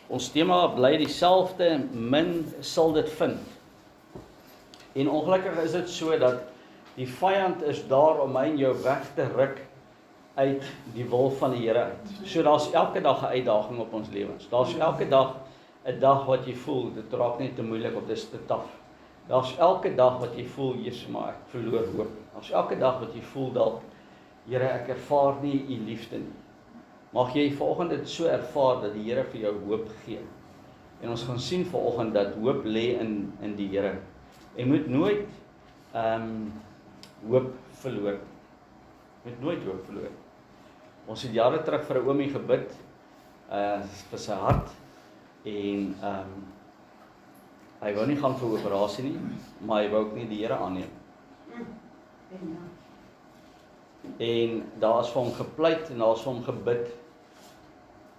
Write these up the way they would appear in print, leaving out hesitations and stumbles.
Ons tema bly dieselfde, min sal dit vind. En ongelukkig is dit so dat die vyand is daar om my en jou weg te ruk uit die wil van die Here uit. So daar's elke dag 'n uitdaging op ons lewens. Daar's elke dag 'n dag wat jy voel, dit raak net te moeilik of dit is te taaf. Daar's elke dag wat jy voel, Jesus, maar ek verloor hoop. Daar's elke dag wat jy voel dalk, Here, ek ervaar nie u liefde nie. Mag jy vanoggend dit so ervaar dat die Here vir jou hoop gee. En ons gaan sien vanoggend dat hoop lê in die Here. Jy moet nooit hoop verloor. Jy moet nooit hoop verloor. Ons het jare terug vir 'n oomie gebid vir sy hart en hy wou nie gaan vir operasie nie, maar hy wou ook nie die Here aanneem. En daar is vir hom gepleit en daar is vir hom gebid.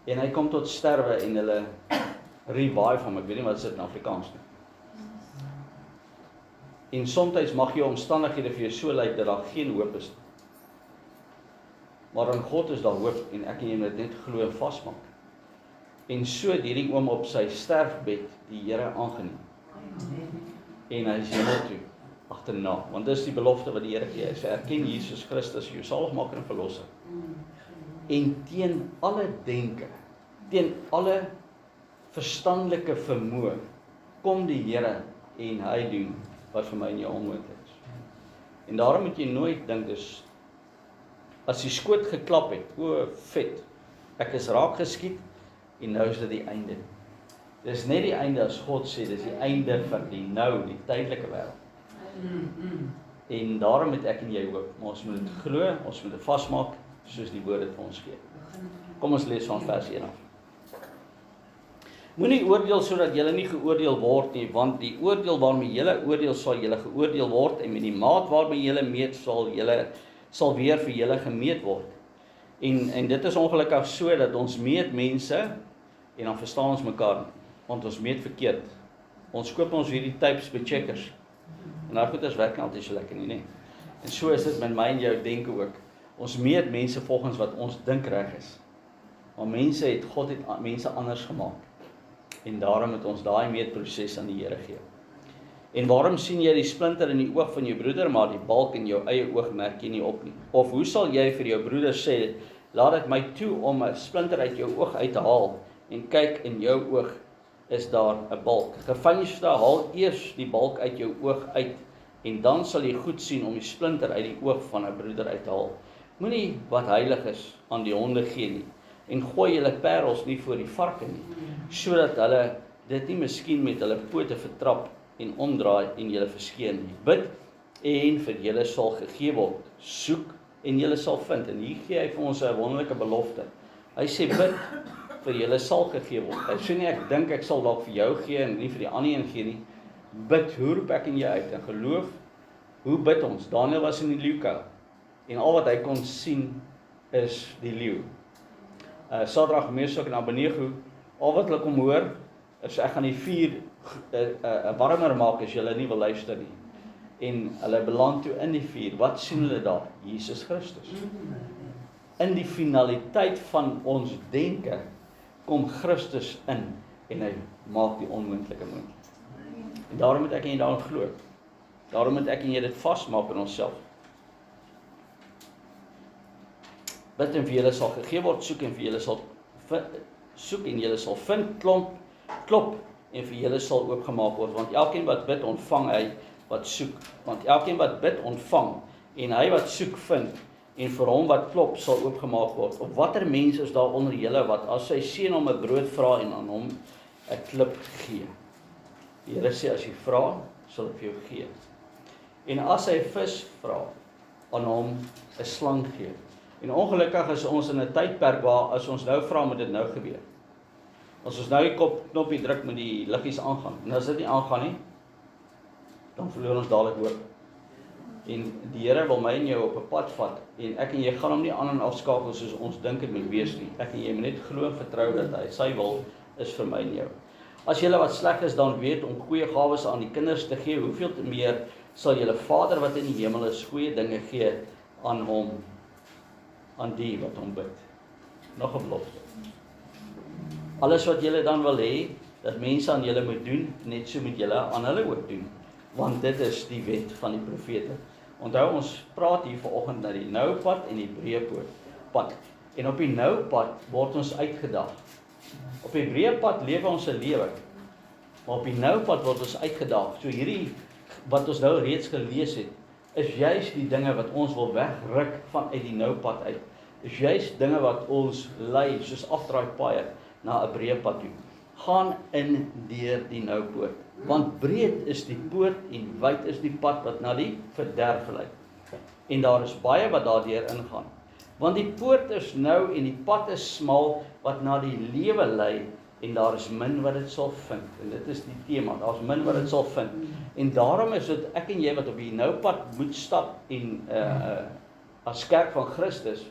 En hy kom tot sterwe en hulle revive hom, ek weet nie wat dit in Afrikaans nie. En soms mag jou omstandighede vir jou so lyk dat daar geen hoop is. Maar in God is daar hoop en ek en jy moet net glo en vasmaak. En so het hierdie oom op sy sterfbed die Here aangeneem. En hy is hemel toe agterna, want dis die belofte wat die Here gee. Hy erken Jesus Christus jou saligmaker en verlosser. En teen alle denke, teen alle verstandelike vermoë, kom die Here en hy doen wat vir my en jou onmoontlik is. En daarom moet jy nooit dink dis as die skoot geklap het, o vet, ek is raak geskiet en nou is dit die einde. Dis net die einde as God sê, dis die einde van die nou, die tydelike wêreld. En daarom moet ek en jy hoop, maar ons moet dit glo, ons moet dit vasmaak, soos die woord dit vir ons gee. Kom ons lees van vers 1 af. Moenie oordeel sodat julle nie geoordeel word nie, want die oordeel waarmee julle oordeel sal julle geoordeel word, en met die maat waarmee julle meet sal weer vir julle gemeet word. En dit is ongelukkig so dat ons meet mense en dan verstaan ons mekaar, want ons meet verkeerd. Ons koop ons hierdie types by Checkers. En daar goed is werk nie altyd so lekker nie. En so is dit met my en jou denke ook. Ons meet mense volgens wat ons dink reg is. Maar God het mense anders gemaak. En daarom moet ons daai meetproses aan die Here gee. En waarom sien jy die splinter in die oog van jou broeder, maar die balk in jou eie oog merk jy nie op nie? Of hoe sal jy vir jou broeder sê, laat dit my toe om 'n splinter uit jou oog uit te haal, en kyk, in jou oog is daar 'n balk. Geveinsde, haal eers die balk uit jou oog uit, en dan sal jy goed sien om die splinter uit die oog van 'n broeder uit te haal. Moenie wat heilig is aan die honde gee nie, en gooi julle parels nie voor die varke nie, sodat hulle dit nie miskien met hulle pote vertrap en omdraai en julle verskeen nie. Bid en vir julle sal gegee word. Soek en julle sal vind. En hier gee hy vir ons 'n wonderlike belofte. Hy sê bid vir julle sal gegee word. Hy sê nie ek dink ek sal dalk vir jou gee en nie vir die ander een gee nie. Bid, hoe roep ek en jy uit en geloof? Hoe bid ons? Daniël was in die leeukuil en al wat hy kon sien is die leeu. Sadrag, Mesach en Abednego, al wat hulle kom hoor is ek gaan die vuur warmer maak as julle nie wil luister nie. En hulle beland toe in die vuur. Wat sien hulle daar? Jesus Christus. In die finaliteit van ons denke kom Christus in en hy maak die onmoontlike moontlik. En daarom moet ek en jy daarin glo. Daarom moet ek en jy dit vasmaak in onsself. Bid en vir julle sal gegee word, soek en vir julle sal soek en julle sal vind, klop en vir julle sal oopgemaak word, want elkeen wat bid ontvang hy wat soek, want elkeen wat bid ontvang en hy wat soek vind, en vir hom wat klop sal oopgemaak word. Of watter mens is daar onder julle wat as sy seun om 'n brood vra en aan hom 'n klip gee? Die Here sê as jy vra, sal ek vir jou gee. En as hy vis vra, aan hom 'n slang gee. En ongelukkig is ons in 'n tydperk waar as ons nou vra, moet dit nou gebeur. As ons nou die knoppie druk, moet die liggies aangaan. En as dit nie aangaan nie, dan verloor ons dadelik hoop. En die Here wil my en jou op 'n pad vat, en ek en jy gaan hom nie aan en afskakel soos ons dink dit moet wees nie. Ek en jy moet net glo en vertrou dat hy sy wil is vir my en jou. As julle wat sleg is dan weet om goeie gawes aan die kinders te gee, hoeveel te meer sal julle Vader wat in die hemel is goeie dinge gee aan hom, aan die wat hom bid. Nog 'n belofte. Alles wat julle dan wil hê, dat mense aan julle moet doen, net so moet julle aan hulle ook doen. Want dit is die wet van die profete. Onthou, ons praat hier vanoggend na die nou pad en die breë pad. En op die nou pad word ons uitgedaag. Op die breë pad lewe ons 'n lewe, maar op die nou pad word ons uitgedaag. So hierdie wat ons nou reeds gelees het, is juis die dinge wat ons wil wegruk vanuit die nou pad uit. Is juis dinge wat ons lei soos afdraai paaie na 'n breë pad toe. Gaan in deur die nou poort. Want breed is die poort en wyd is die pad wat na die verderf lei. En daar is baie wat daardeur ingaan. Want die poort is nou en die pad is smal wat na die lewe lei en daar is min wat dit sal vind. En dit is die tema, daar is min wat dit sal vind. En daarom is dit ek en jy wat op die nou pad moet stap en as kerk van Christus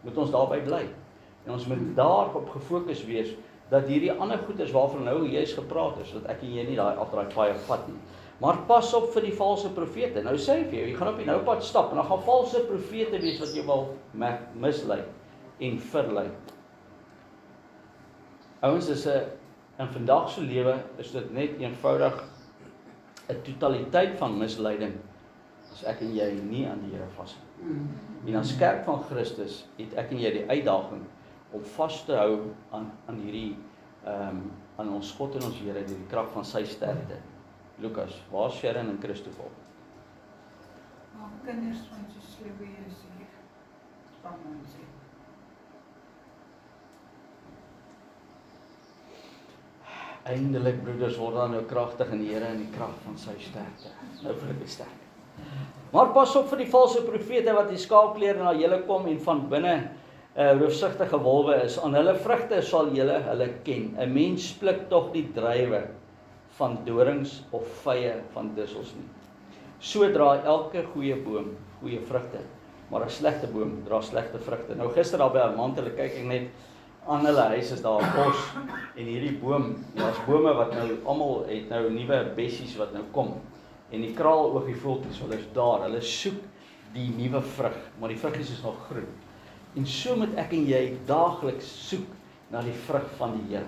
moet ons daarby bly. En ons moet daarop gefokus wees dat hierdie ander goed is waarvan nou juist gepraat is, dat ek en jy nie daai afdraai paaie vat nie. Maar pas op vir die valse profete. Nou sê ek vir jou, jy gaan op die nou pad stap en dan gaan valse profete wees wat jy wil mislei en verlei. Ouens, in vandag se lewe is dit net eenvoudig 'n totaliteit van misleiding as ek en jy nie aan die Here vashou. En as kerk van Christus het ek en jy die uitdaging om vas te hou aan hierdie aan ons God en ons Here deur die krag van sy sterkte. Lukas, waar is Sharon en Christoffel? Maar kinders van so slewe is hier. Van ons hier. Eindelik broeders word dan nou kragtig in die Here in die krag van sy sterkte. Nou vir die sterk. Maar pas op vir die valse profete wat die skaapklere na julle kom en van binne roofsigtige wolwe is. Aan hulle vrugte sal julle hulle ken. 'n Mens pluk tog nie druiwe van dorings of vye van dussels nie. So dra elke goeie boom goeie vrugte, maar 'n slegte boom dra slegte vrugte. Nou gister daar by Armand, kyk ek net aan hulle huis is daar 'n bos en hierdie boom, daar's bome wat nou almal het nou nuwe bessies wat nou kom. En die kraalogie voeltjies, hulle is daar, hulle soek die nuwe vrug, maar die vruggies is nog groen. En so moet ek en jy daagliks soek na die vrug van die Here.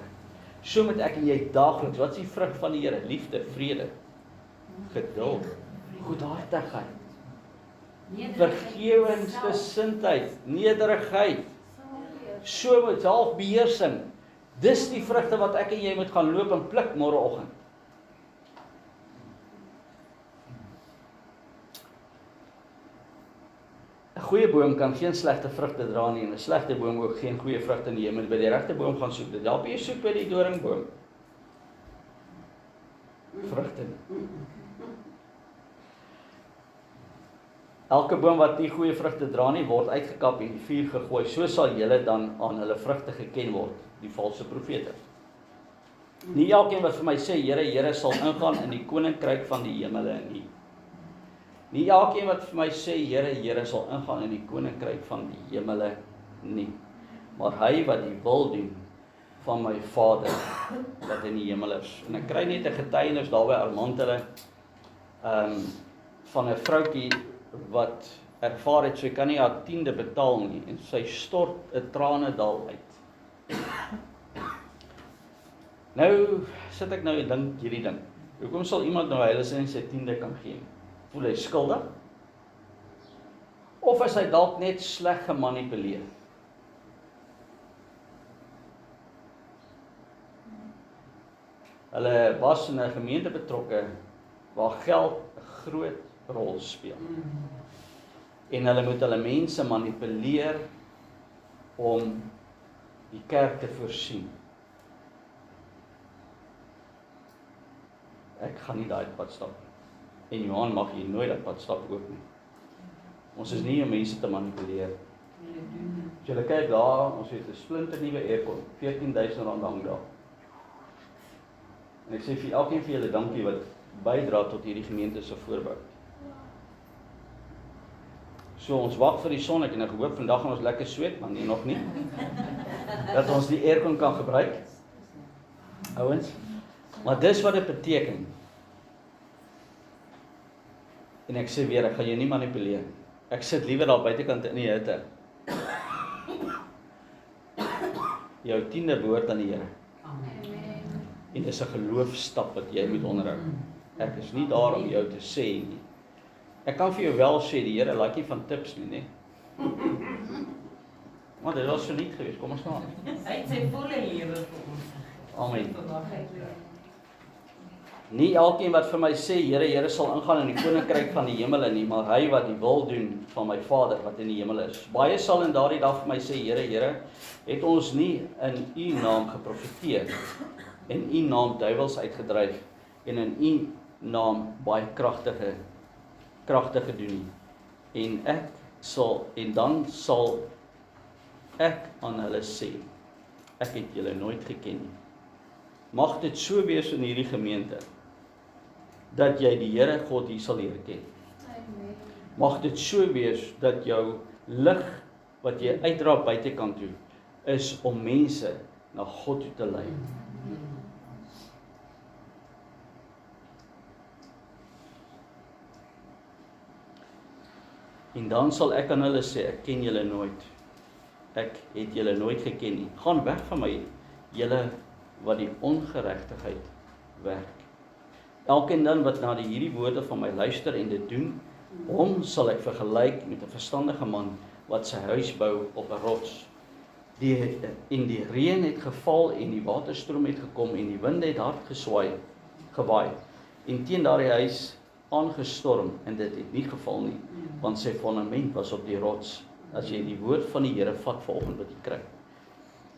So moet ek en jy daagliks, wat is die vrug van die Here? Liefde, vrede, geduld, goedhartigheid, vergewensgesindheid, nederigheid, so met selfbeheersing. Dis die vrugte wat ek en jy moet gaan loop en pluk môreoggend. Een goeie boom kan geen slegte vrugte dra nie, en 'n slegte boom ook geen goeie vrugte nie. Jy moet by die regte boom gaan soek. Dit help jy soek by die doringboom. Vrugte nie. Elke boom wat nie goeie vrugte dra nie, word uitgekap en in die vuur gegooi. So sal julle dan aan hulle vrugte geken word, die valse profete. Nie elkeen wat vir my sê, Here, Here, sal ingaan in die koninkryk van die hemele nie. Nie elkeen wat vir my sê, Here, Here, sal ingaan in die koninkryk van die hemele nie. Maar hy wat die wil doen van my Vader wat in die hemel is. En ek kry net 'n getuienis daar by Armand hulle van 'n vroutjie wat ervaar het, sy kan nie haar 10de betaal nie en sy stort 'n tranedal uit. Nou sit ek nou en dink hierdie ding. Hoekom sal iemand nou heilig en sy 10de kan gee? Voel hy skuldig? Of is hy dalk net sleg gemanipuleer? Hulle was in 'n gemeente betrokke waar geld 'n groot rol speel. En hulle moet hulle mense manipuleer om die kerk te voorsien. Ek gaan nie daai pad stap. En Johan mag hier nooit dat pad stap ook nie. Ons is nie om mense te manipuleer. As julle kyk daar, ons het 'n splinter nuwe aircon, R14.000 hang daar. En ek sê vir elkeen van julle dankie wat bydra tot hierdie gemeente se voorbou. So ons wag vir die son, ek het nou gehoop vandag gaan ons lekker sweet, maar nee nog nie. Dat ons die aircon kan gebruik. Ouens, maar dis wat dit beteken. En ek sê weer, ek gaan jou nie manipuleer. Ek sit liewer daar buitekant in die hitte. Jou 10de behoort aan die Here. En dis 'n geloofstap wat jy moet onderhou. Ek is nie daar om jou te sê nie. Ek kan vir jou wel sê, die Here laat nie van tips nie, né? Maar dit was so nie gewees, kom ons gaan. Hy het sy volle lewe vir ons. Amen. Nie elkeen wat vir my sê, Here, Here sal ingaan in die koninkryk van die hemele nie, maar hy wat die wil doen van my Vader wat in die hemel is. Baie sal in daardie dag vir my sê, Here, Here, het ons nie in U naam geprofeteer en U naam duiwels uitgedryf en in U naam baie kragtige doen nie. En dan sal ek aan hulle sê, ek het julle nooit geken nie. Mag dit so wees in hierdie gemeente, dat jy die Here God hier sal leer ken. Mag dit so wees, dat jou lig, wat jy uitdra buitekant toe, is om mense na God toe te lei. En dan sal ek aan hulle sê, ek ken julle nooit. Ek het julle nooit geken nie. Gaan weg van my, julle wat die ongeregtigheid werk. Elkeen dan wat na hierdie woorde van my luister en dit doen, hom sal ek vergelyk met 'n verstandige man wat sy huis bou op 'n rots. En die reën het geval en die waterstroom het gekom en die wind het hard gewaai en teen daardie huis aangestorm en dit het nie geval nie, want sy fondament was op die rots. As jy die woord van die Here vat vanoggend wat jy kry.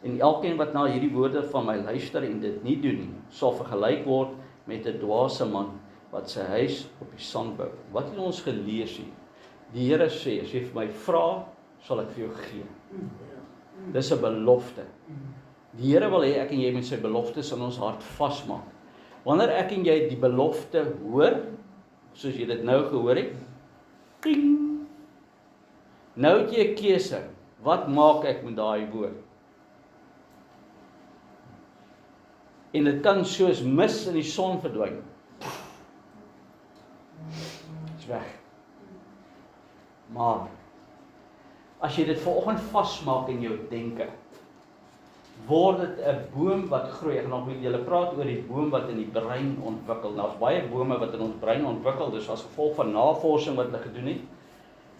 En elkeen wat na hierdie woorde van my luister en dit nie doen nie, sal vergelyk word met 'n dwaase man wat sy huis op die sand bou. Wat het ons gelees hier? Die Here sê, as jy vir my vra, sal ek vir jou gee. Dis 'n belofte. Die Here wil hê ek en jy moet sy beloftes in ons hart vasmaak. Wanneer ek en jy die belofte hoor, soos jy dit nou gehoor het, ding. Nou het jy 'n keuse. Wat maak ek met daai woord? En dit kan soos mis in die son verdwyn. Dis weg. Maar as jy dit vanoggend vasmaak in jou denke, word dit 'n boom wat groei. Ek gaan nog met julle praat oor die boom wat in die brein ontwikkel. Nou, daar's baie bome wat in ons brein ontwikkel, dis as gevolg van navorsing wat hulle gedoen het.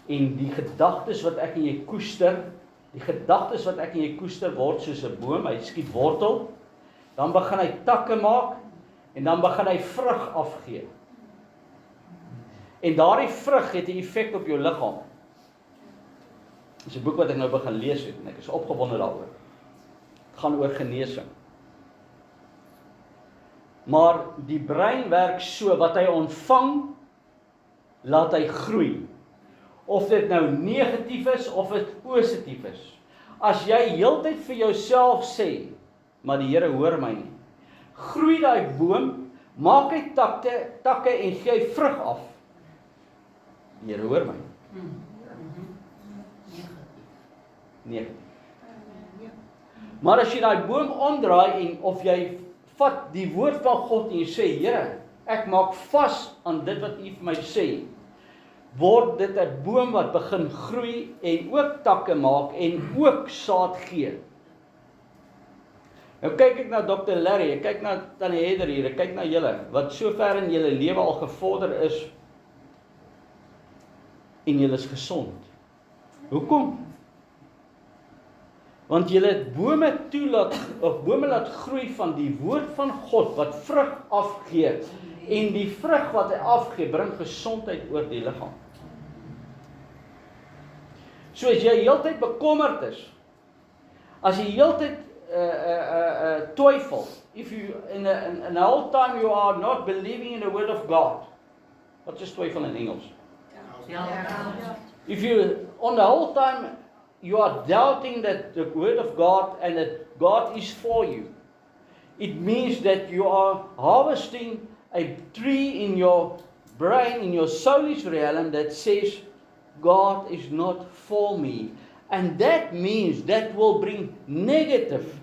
En die gedagtes wat ek en jy koester, word soos 'n boom, hy skiet wortel, dan begin hy takke maak, en dan begin hy vrug afgee. En daardie vrug het 'n effek op jou liggaam. Dis 'n boek wat ek nou begin lees het, en ek is opgewonde daaroor. Het gaan oor genesing. Maar die brein werk so, wat hy ontvang, laat hy groei. Of dit nou negatief is, of dit positief is. As jy heeltyd vir jouself sê, maar die Here hoor my nie, groei daai boom, maak hy takke en gee vrug af. Die Here hoor my. Negatief. Maar as jy daai boom omdraai en of jy vat die woord van God en jy sê, Here, ek maak vas aan dit wat U vir my sê, word dit 'n boom wat begin groei en ook takke maak en ook saad gee. Nou kyk ek na Dr. Larry, ek kyk na Tannie Heather hier, ek kyk na julle, wat so ver in julle lewe al gevorder is, en julle is gesond. Hoekom? Want julle het bome laat groei van die woord van God, wat vrug afgee, en die vrug wat hy afgee, bring gesondheid oor die liggaam. So as jy heeltyd bekommerd is, as jy heeltyd twyfel, if you in the whole time you are not believing in the word of God, wat is twyfel in Engels? If you on the whole time you are doubting that the word of God and that God is for you, it means that you are harvesting a tree in your brain, in your soulish realm, that says God is not for me. And that means that will bring negative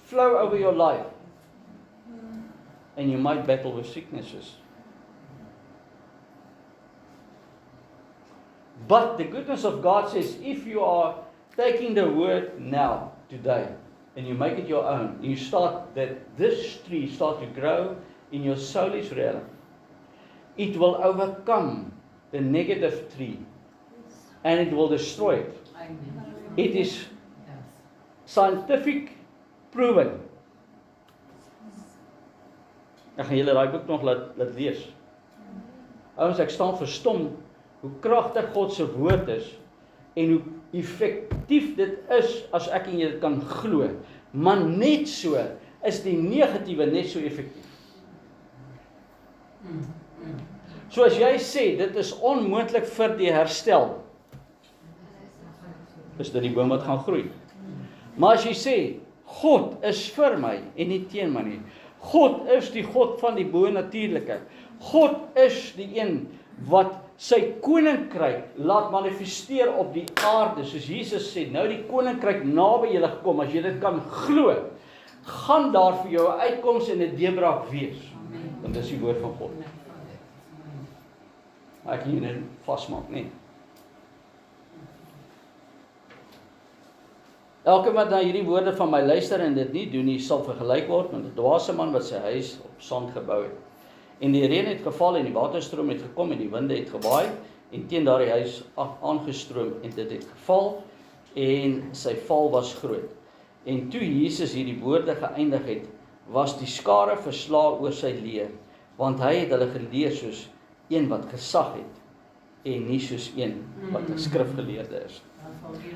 flow over your life. And you might battle with sicknesses. But the goodness of God says, if you are taking the word now, today, and you make it your own, you start that this tree start to grow in your soulish realm, it will overcome the negative tree and it will destroy it. Amen. It is Yes. scientific proven. Ek gaan julle daai boek nog laat lees. Ouens, ek staan verstom hoe kragtig God se woord is en hoe effektief dit is as ek en jy dit kan glo. Maar net so is die negatiewe net so effektief. So as jy sê dit is onmoontlik vir die herstel, is dit die boom wat gaan groei. Maar as jy sê God is vir my en nie teen my nie. God is die God van die bo-natuurlike. God is die een wat sy koninkryk laat manifesteer op die aarde, soos Jesus sê, nou die koninkryk naby julle gekom, as jy dit kan glo, gaan daar vir jou 'n uitkoms en 'n deurbraak wees. Want dis die woord van God. Ek kan net vasmaak, nee. Elke wat na hierdie woorde van my luister en dit nie doen nie, sal vergelyk word met 'n dwaase man wat sy huis op sand gebou het. En die reën het geval en die waterstroom het gekom en die winde het gewaai en teen daardie huis aangestroom en dit het geval en sy val was groot. En toe Jesus hierdie woorde geëindig het, was die skare verslae oor sy leer, want hy het hulle geleer soos een wat gesag het en nie soos een wat 'n skrifgeleerde is.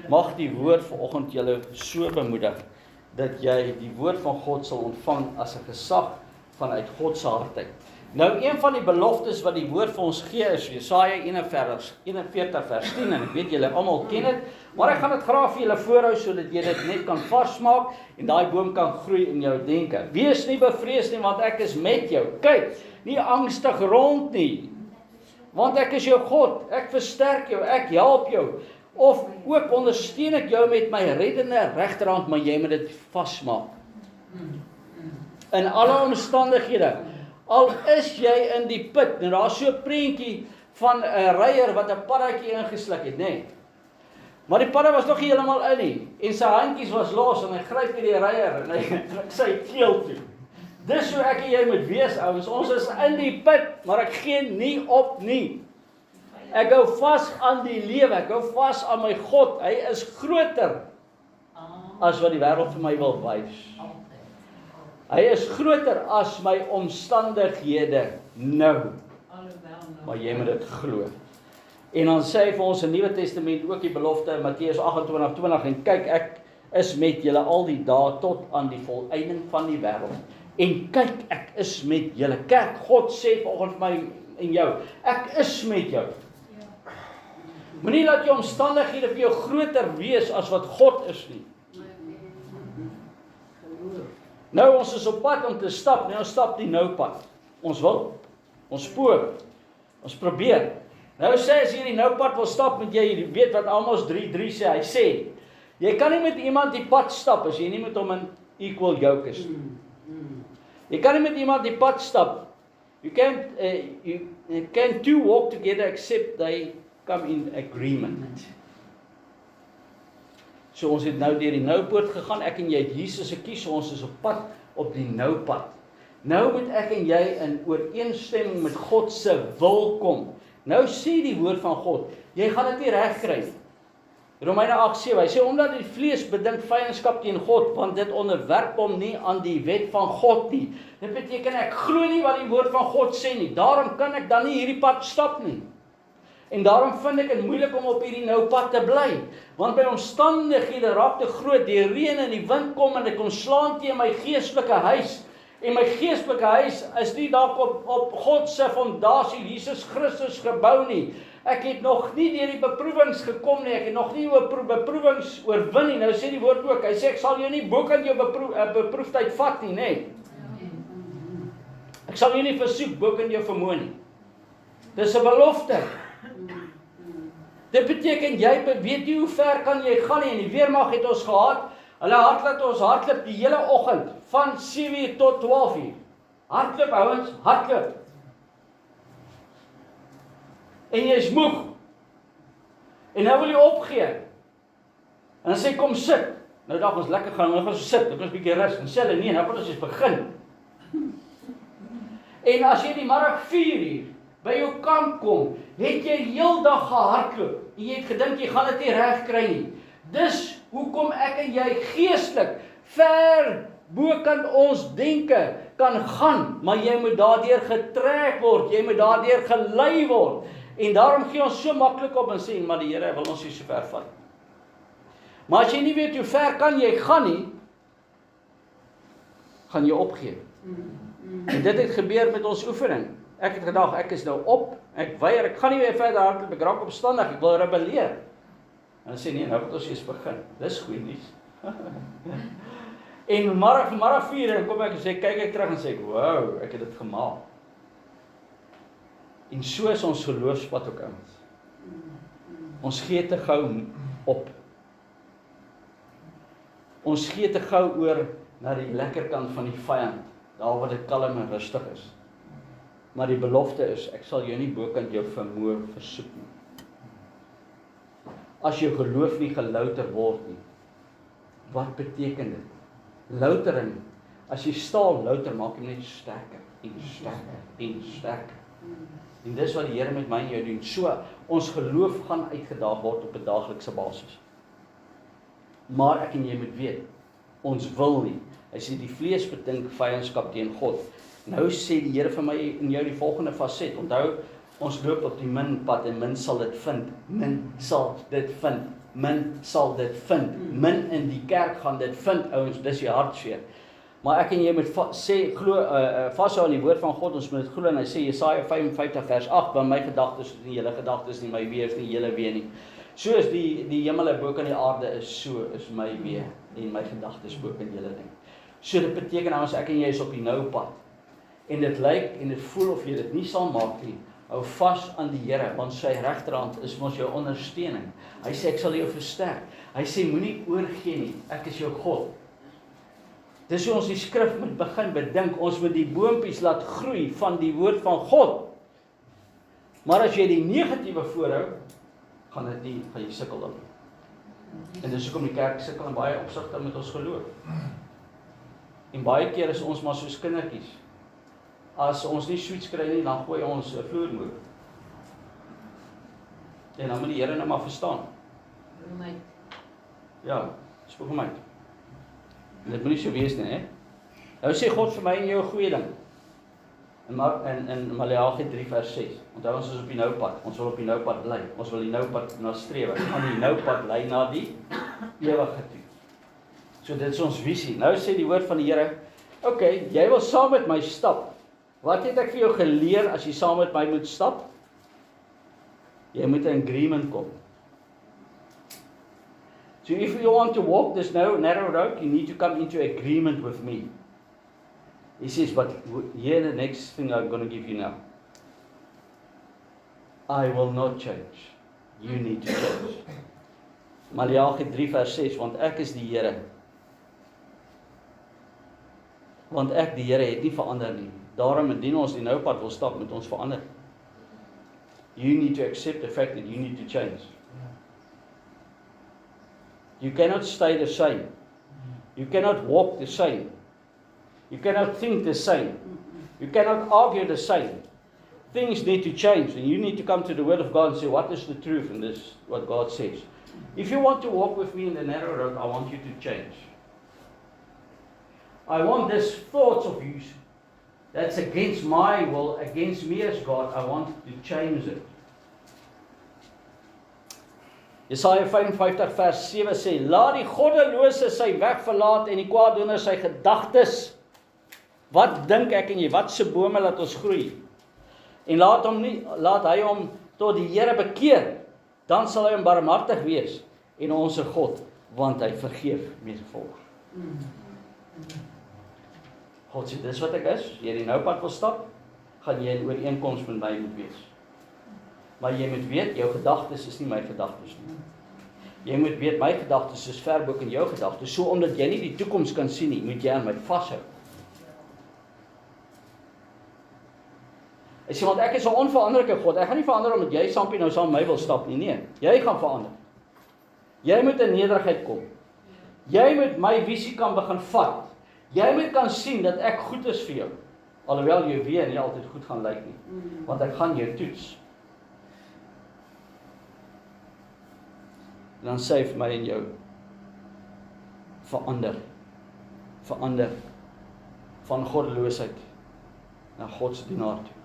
Mag die woord vanoggend julle so bemoedig dat jy die woord van God sal ontvang as 'n gesag vanuit God se hart uit. Nou een van die beloftes wat die woord vir ons gee is Jesaja 41 vers 10 en ek weet julle almal ken dit, maar ek gaan dit graag vir julle voorhou sodat jy dit net kan vasmaak en daai boom kan groei in jou denke. Wees nie bevrees nie want ek is met jou. Kyk, nie angstig rond nie. Want ek is jou God, ek versterk jou, ek help jou. Of ook ondersteun ek jou met my reddende regterhand, maar jy moet dit vasmaak. In alle omstandighede, al is jy in die put, en daar is so 'n prentjie van 'n reier wat 'n paddatjie ingesluk het, nê. Maar die padda was nog nie heeltemal in nie, en sy handjies was los, en hy gryp vir die reier, en hy trek sy keel toe. Dis hoe ek en jy moet wees, ouens, ons is in die put, maar ek gee nie op nie. Ek hou vas aan die lewe, ek hou vas aan my God, hy is groter as wat die wêreld vir my wil wys. Hy is groter as my omstandighede nou, maar jy moet dit glo. En dan sê hy vir ons in die Nuwe Testament ook die belofte in Matteus 28:20 en kyk, ek is met julle al die dae tot aan die volëinding van die wêreld. En kyk, ek is met julle. Kerk, God sê vanoggend vir my en jou, ek is met jou. Moenie laat jou omstandighede vir jou groter wees as wat God is nie. Nou ons is op pad om te stap, nou ons stap die nou pad. Ons wil, ons poog, ons probeer. Nou sê as jy die nou pad wil stap, moet jy weet wat Amos 3:3 sê. Hy sê, jy kan nie met iemand die pad stap as jy nie met hom in equal yoke is. Jy kan nie met iemand die pad stap. You can't two walk together except they come in agreement. So ons het nou deur die nou poort gegaan, ek en jy het Jesus gekies, so ons is op pad op die nou pad. Nou moet ek en jy in ooreenstemming met God se wil kom. Nou sê die woord van God, jy gaan dit nie reg kry nie. Romeine 8:7, hy sê omdat die vlees bedink vyandskap teen God, want dit onderwerp hom nie aan die wet van God nie. Dit beteken ek glo nie wat die woord van God sê nie. Daarom kan ek dan nie hierdie pad stap nie. En daarom vind ek dit moeilik om op hierdie nou pad te bly, want my omstandighede raak te groot, die reën en die wind kom en ek kom slaan teen my geestelike huis, en my geestelike huis is nie dalk op God se fondasie, Jesus Christus gebou nie. Ek het nog nie deur die beproewings gekom nie, ek het nog nie beproewings oorwin nie. Nou sê die woord ook, hy sê ek sal jou nie bokant jou beproefdheid vat nie, nê. Ek sal jou nie versoek bokant jou vermoë nie. Dis 'n belofte. Dit beteken jy weet nie hoe ver kan jy gaan nie. En die weermag het ons gehad. Hulle hardloop ons hardloop die hele oggend van 7:00 tot 12:00. Hardloop ouens, hardloop. En jy is moeg. En nou wil jy opgee. En dan sê kom sit. Nou dag ons lekker gaan, ons gaan so sit, ons 'n bietjie rus, en sê hulle nee, nou gaan ons eens begin. En as jy die middag 4 uur by jou kamp kom, het jy heeldag gehardloop, en jy het gedink jy gaan dit nie reg kry nie. Dis hoekom ek en jy geestelik ver bokant ons denke kan gaan, maar jy moet daardeur getrek word, jy moet daardeur gelei word. En daarom gee ons so maklik op en sê, maar die Here wil ons nie so ver vat. Maar as jy nie weet hoe ver kan jy gaan nie, gaan jy opgee. En dit het gebeur met ons oefening. Ek het gedag, ek is nou op, ek weier, ek gaan nie weer verder hardloop, ek raak opstandig, ek wil rebelleer. En dan sê nee, nou moet ons eers begin. Dis goed nuus. En vanmiddag 4 en kom ek en sê, kyk ek terug en sê, wow, ek het dit gemaak. En so is ons geloofspad ook ouens. Ons gee te gou op. Ons gee te gou oor na die lekker kant van die vyand, daar waar dit kalm en rustig is. Maar die belofte is, ek sal jou nie bokant jou vermoë versoek nie. As jou geloof nie gelouter word nie, wat beteken dit? Loutering, as jy staal louter, maak jy net sterker en sterker en sterker. En dis wat die Here met my en jou doen. So, ons geloof gaan uitgedaag word op 'n daaglikse basis. Maar ek en jy moet weet, ons wil nie. Hy sê die vlees bedink vyandskap teen God. Nou sê die Here vir my en jou die volgende faset. Onthou, ons loop op die minpad en min sal dit vind. Min sal dit vind. Min sal dit vind. Min in die kerk gaan dit vind, ouens, dis die hartseer. Maar ek en jy moet sê, glo, vashou aan die woord van God, ons moet dit glo, en hy sê, Jesaja 55 vers 8, want my gedagtes is nie julle gedagtes nie, my weë is nie julle weë nie. So is die hemel bo kan die aarde is, so is my weë, en my gedagtes bo kan julle ding. So dit beteken, as ek en jy is op die nou pad, en dit lyk, en dit voel of jy dit nie sal maak nie, hou vas aan die Here, want sy regterhand is mos jou ondersteuning. Hy sê, ek sal jou versterk. Hy sê, moenie oorgee nie, ek is jou God. Dis hoe ons die skrif moet begin bedink, ons moet die boompies laat groei van die woord van God. Maar as jy die negatiewe voorhou, gaan jy sukkel dan. En dis hoekom die kerk sukkel in baie opsigte met ons geloof. En baie keer is ons maar soos kindertjies. As ons nie sweets kry nie, dan gooi ons 'n vloermoer. En dan moet die Here nou maar verstaan. Ja, spoeg hom uit. En dit moet nie so wees nie, hè? Nou sê God vir my en jou 'n goeie ding. In Maleagi 3 vers 6. Onthou ons is op die nou pad. Ons wil op die nou pad bly. Ons wil die nou pad na streef. Ons gaan die nou pad lei na die ewige toe. So dit is ons visie. Nou sê die woord van die Here, okay, jy wil saam met my stap. Wat het ek vir jou geleer as jy saam met my moet stap? Jy moet 'n agreement kom. So if you want to walk this narrow road, you need to come into agreement with me. He says, but here the next thing I'm going to give you now. I will not change. You need to change. Maleagi 3 vers 6, want ek is die Here. Want ek die Here het nie verander nie. Daarom indien ons die nou pad wil stap, moet ons verander. You need to accept the fact that you need to change. You cannot stay the same. You cannot walk the same. You cannot think the same. You cannot argue the same. Things need to change, and you need to come to the Word of God and say, what is the truth in this, what God says. If you want to walk with me in the narrow road, I want you to change. I want this thoughts of you that's against my will, against me as God, I want to change it. Jesaja 55 vers 7 sê, laat die goddelose sy weg verlaat en die kwaaddoener sy gedagtes. Wat dink ek en jy, wat se bome laat ons groei? En laat hy hom tot die Here bekeer, dan sal hy hom barmhartig wees en ons God, want hy vergeef mensevolk. God sê, dis wat ek is, jy die nou pad wil stap, gaan jy in ooreenkoms met my moet wees. Maar jy moet weet, jou gedagtes is nie my gedagtes nie. Jy moet weet, my gedagtes is ver bo in jou gedagtes, so omdat jy nie die toekoms kan sien nie, moet jy aan my vashou. Hy sê, want ek is 'n onveranderlike God, ek gaan nie verander omdat jy sampie nou saam met my wil stap nie, nee, jy gaan verander. Jy moet in nederigheid kom. Jy moet my visie kan begin vat. Jy moet kan sien dat ek goed is vir jou. Alhoewel jy weet nie altyd goed gaan lyk nie. Want ek gaan jou toets. En dan sê hy vir my en jou, verander van goddeloosheid na godsdienaar toe.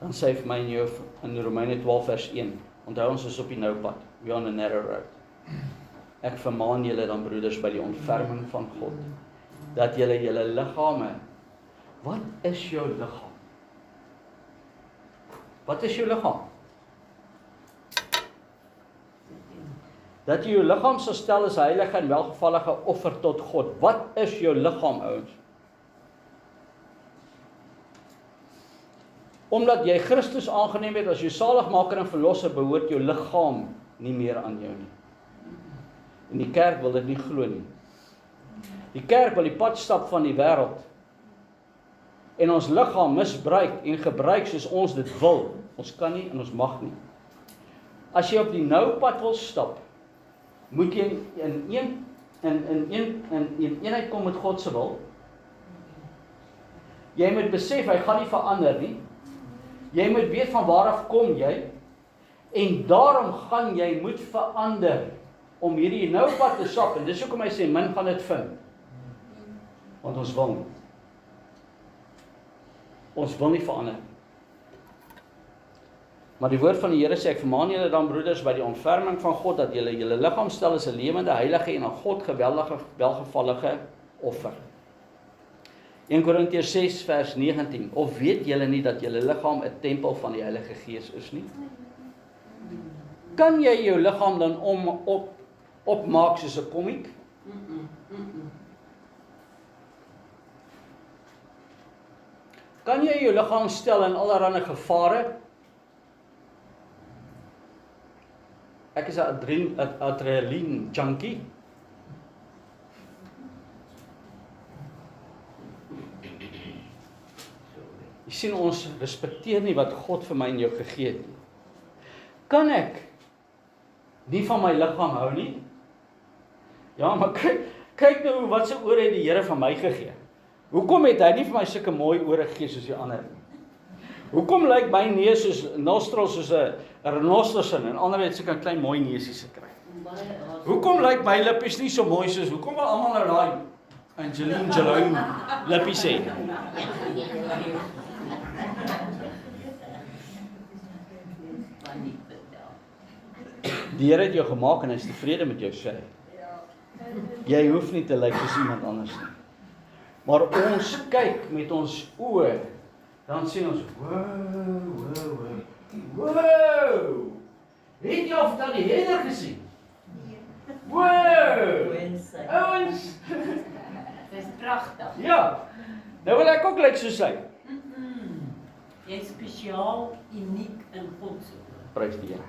Dan sê hy vir my en jou in Romeine 12 vers 1, onthou ons is op die nou pad, we are on a narrow road. Ek vermaan julle dan broeders by die ontferming van God, dat julle liggame, wat is jou liggaam? Wat is jou liggaam? Dat jy jou liggaam sal stel as heilige en welgevallige offer tot God. Wat is jou liggaam, ouens? Omdat jy Christus aangeneem het as jou saligmaker en verlosser, behoort jou liggaam nie meer aan jou nie. En die kerk wil dit nie glo nie. Die kerk wil die pad stap van die wêreld en ons liggaam misbruik en gebruik soos ons dit wil. Ons kan nie en ons mag nie. As jy op die nou pad wil stap, moet jy in eenheid kom met God se wil. Jy moet besef, hy gaan nie verander nie. Jy moet weet van waar af kom jy, en daarom gaan jy moet verander, om hierdie nou pad te stap, en dis hoekom hy sê, min gaan dit vind. Want ons wil nie. Ons wil nie verander. Maar die woord van die Here sê, ek vermaan julle dan broeders by die ontferming van God, dat julle liggaam stel as 'n lewende, heilige en aan God geweldige, welgevallige offer. 1 Korintiërs 6 vers 19, of weet julle nie dat julle liggaam 'n tempel van die Heilige Gees is nie? Kan jy jou liggaam dan opmaak soos 'n komiek? Kan jy jou liggaam stel in allerlei gevare? Ek is 'n adrenaline junkie. Jy sien, ons respekteer nie wat God vir my en jou gegee het nie. Kan ek nie van my liggaam hou nie? Ja, maar kyk nou wat se ore het die Here van my gegee. Hoekom het hy nie vir my sulke mooi ore gegee soos die ander nie? Hoekom lyk my neus soos nostrils soos 'n renoster en ander het sulke klein mooi neusies gekry? Hoekom lyk my lippies nie so mooi soos, hoekom wil almal nou daai Angeline Jolie lippies hê? Die Here het jou gemaak en hy is tevrede met jou, sê hy. Jy hoef nie te lyk soos iemand anders nie. Maar ons kyk met ons oë, dan sien ons, wow, het jy of dan die header gesien? Wow, ouens, Dis pragtig. ja, nou wil ek ook lyk soos hy. Jy is spesiaal, uniek in God se oë. Prys die Here.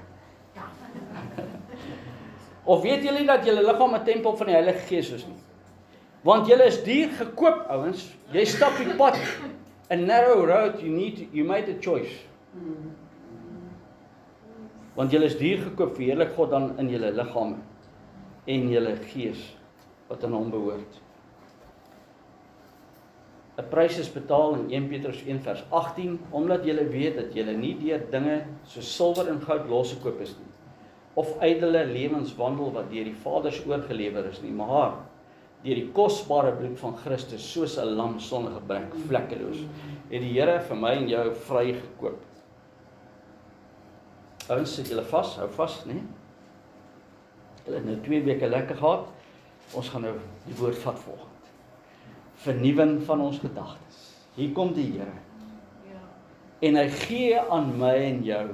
Of weet julle nie dat julle liggaam 'n tempel van die Heilige Gees is nie? Want julle is duur gekoop, ouens. Jy stap die pad, a narrow road, you made a choice. Want julle is duur gekoop, verheerlik God dan in julle liggame en julle gees wat aan hom behoort. 'n Prys is betaal in 1 Petrus 1 vers 18, omdat julle weet dat julle nie deur dinge soos silwer en goud losgekoop is nie, of ydelle lewenswandel wat deur die Vaders oorgelewer is nie, maar deur die kosbare bloed van Christus, soos 'n lam sonder gebrek, vlekkeloos, het die Here vir my en jou vrygekoop. Ouens, sit julle vas, hou vas, né? Julle het nou 2 weke lekker gehad. Ons gaan nou die woord vat volgende. Vernuwing van ons gedagtes. Hier kom die Here. En hy gee aan my en jou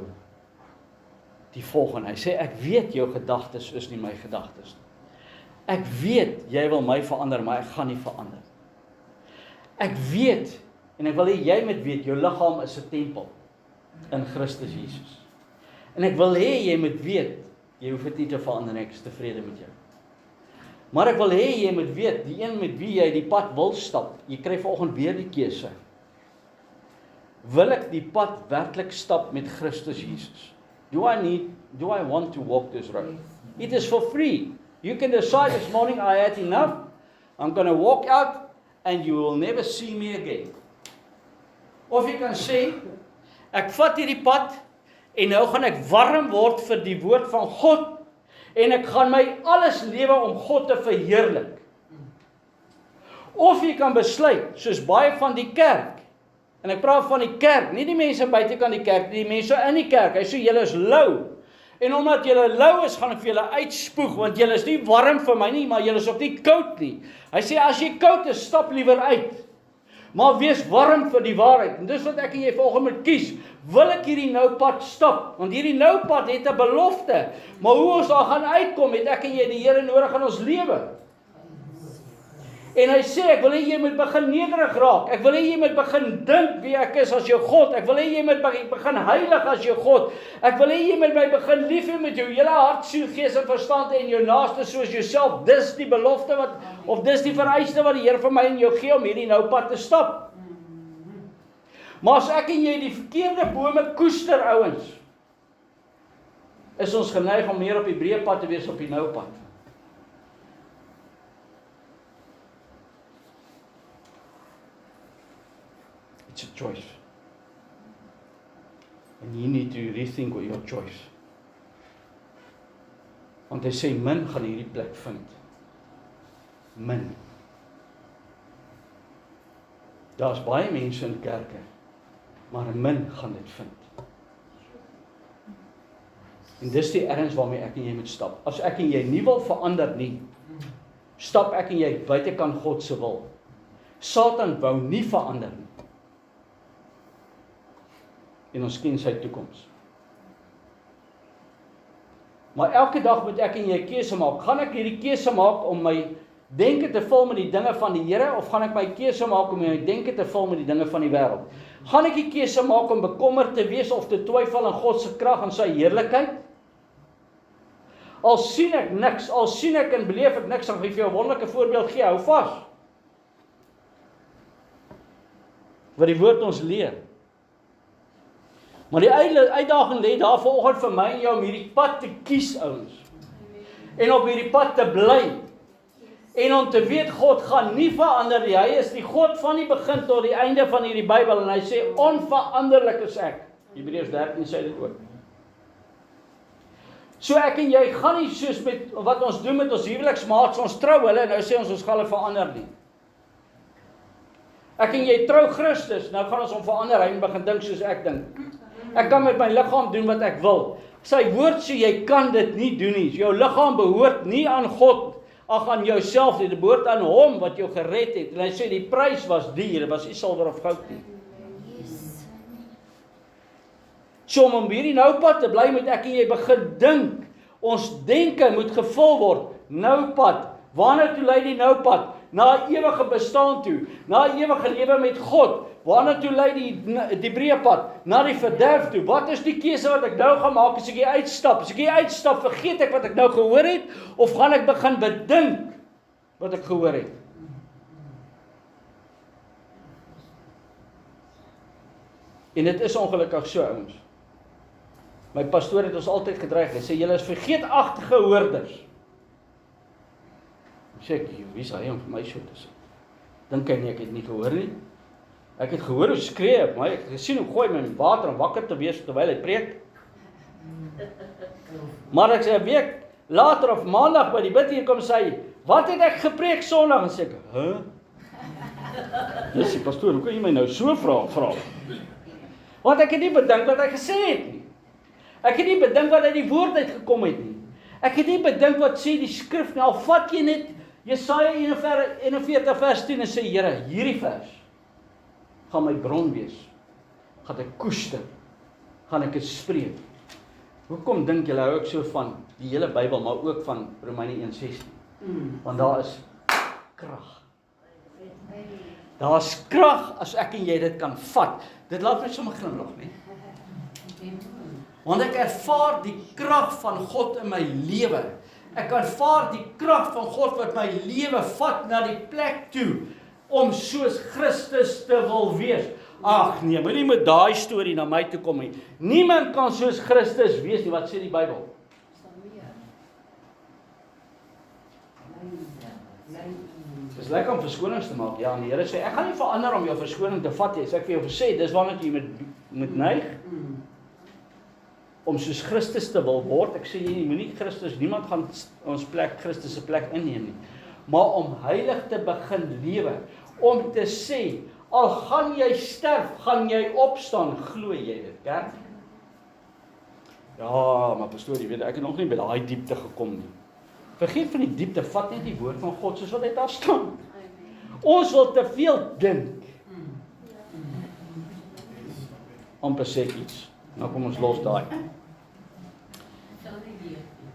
die volgende. Hy sê, ek weet jou gedagtes is nie my gedagtes nie. Ek weet jy wil my verander, maar ek gaan nie verander. Ek weet, en ek wil hê jy moet weet, jou liggaam is 'n tempel in Christus Jesus. En ek wil hê jy moet weet, jy hoef dit nie te verander nie, ek is tevrede met jou. Maar ek wil hê jy moet weet, die een met wie jy die pad wil stap, jy kry vanoggend weer die keuse. Wil ek die pad werklik stap met Christus Jesus? Do I want to walk this road? It is for free. You can decide this morning, I had enough. I'm going to walk out and you will never see me again. Of jy kan sê, ek vat hierdie pad en nou gaan ek warm word vir die woord van God en ek gaan my alles lewe om God te verheerlik. Of jy kan besluit, soos baie van die kerk, en ek praat van die kerk, nie die mense buitekant die kerk, die mense in die kerk, hy sê julle is lou. En omdat julle lou is, gaan ek vir julle uitspoeg, want julle is nie warm vir my nie, maar julle is ook nie koud nie. Hy sê, as jy koud is, stap liewer uit. Maar wees warm vir die waarheid. En dis wat ek en jy volgende moet kies. Wil ek hierdie nou pad stap? Want hierdie nou pad het 'n belofte. Maar hoe ons daar gaan uitkom, het ek en jy die Here nodig in ons lewe. En hy sê, ek wil hê jy moet begin nederig raak. Ek wil hê jy moet begin dink wie ek is as jou God. Ek wil hê jy moet begin heilig as jou God. Ek wil hê jy moet my begin lief hê met jou hele hart, siel, gees en verstand en jou naaste soos jouself. Dis die belofte wat, of dis die vereiste wat die Here vir my en jou gee om hierdie nou pad te stap. Maar as ek en jy die verkeerde bome koester, ouens, is ons geneig om meer op die breë pad te wees op die nou pad. It's a choice. And you need to rethink your choice. Want hy sê, min gaan hierdie plek vind. Min. Daar's baie mense in kerke, maar min gaan dit vind. En dis die erns waarmee ek en jy moet stap. As ek en jy nie wil verander nie, stap ek en jy buitekant God se wil. Satan wou nie verander nie. En ons ken sy toekoms. Maar elke dag moet ek en jy keuse maak. Gaan ek hierdie keuse maak om my denke te vul met die dinge van die Here, of gaan ek my keuse maak om my denke te vul met die dinge van die wêreld? Gaan ek die keuse maak om bekommerd te wees of te twyfel aan God se krag en sy heerlikheid? Al sien ek niks, al sien ek en beleef ek niks, dan gaan ek vir jou 'n wonderlike voorbeeld gee. Hou vas. Wat die woord ons leer. Maar die uitdaging lê daar vanoggend vir my en jou om hierdie pad te kies, ouens. En op hierdie pad te bly. En om te weet, God gaan nie verander nie. Hy is die God van die begin tot die einde van hierdie Bybel. En hy sê, onveranderlik is ek. Hebreërs 13 sê dit ook. So ek en jy gaan nie soos met wat ons doen met ons huweliksmaats, ons trou hulle, en nou sê ons gaan hulle verander nie. Ek en jy trou Christus, nou gaan ons hom verander, hy begin dink soos ek dink. Ek kan met my liggaam doen wat ek wil. Sy woord sê, jy kan dit nie doen nie. Jou liggaam behoort nie aan God, ag aan jouself nie, dit behoort aan hom wat jou gered het. En hy sê, die prys was duur, dit was nie silwer of goud nie. So om hierdie nou pad te bly, moet ek en jy begin dink. Ons denke moet gevul word. Nou pad. Waarna toe lei die nou pad? Na 'n ewige bestaan toe. Na 'n ewige lewe met God. Waarna toe lei die breë pad? Na die verderf toe. Wat is die keuse wat ek nou gaan maak as ek hier uitstap? As ek hier uitstap, vergeet ek wat ek nou gehoor het, of gaan ek begin bedink wat ek gehoor het? En dit is ongelukkig so, ouens. My pastoor het ons altyd gedreig. Hy sê, julle is vergeetagtige hoorders. Sê ek, wie is hy om vir my so te sê? Dink hy nie, ek het nie gehoor nie. Ek het gehoor hoe skree, maar ek het gesien hoe gooi my met water om wakker te wees terwyl hy preek. Maar ek sê 'n week later of maandag by die bid hier kom sê, wat het ek gepreek Sondag? En sê ek, Dis die pastoor, hoe kan jy my nou so vra? Want ek het nie bedink wat hy gesê het nie. Ek het nie bedink wat uit die woord uitgekom het nie. Ek het nie bedink wat sê die skrif nie. Al vat jy net Jesaja 41 vers 10 en sê, Here, hierdie vers gaan my bron wees. Gaan ek koester. Gaan ek dit spreek. Hoekom dink julle hou ek so van die hele Bybel, maar ook van Romeine 1:16? Want daar is krag. Daar is krag as ek en jy dit kan vat. Dit laat my sommer glimlag, nee. Want ek ervaar die krag van God in my lewe. Ek ervaar die krag van God wat my lewe vat na die plek toe om soos Christus te wil wees. Ag nee, moenie met daai storie na my toe kom nie. Niemand kan soos Christus wees nie, wat sê die Bybel? Dis lekker om verskonings te maak. Ja, en die Here sê ek gaan nie verander om jou verskoning te vat nie. So ek vir jou gesê, dis waarna jy moet neig om soos Christus te wil word. Ek sê jy moenie Christus, niemand gaan ons plek, Christus se plek inneem nie. Maar om heilig te begin lewe, om te sê, al gaan jy sterf, gaan jy opstaan, glo jy dit, kerk? Ja, maar pastoor, jy weet, ek het nog nie by daai diepte gekom nie. Vergeet van die diepte, vat net die woord van God soos wat hy daar staan. Ons wil te veel dink. Amper sê ek iets. Nou kom ons los daai.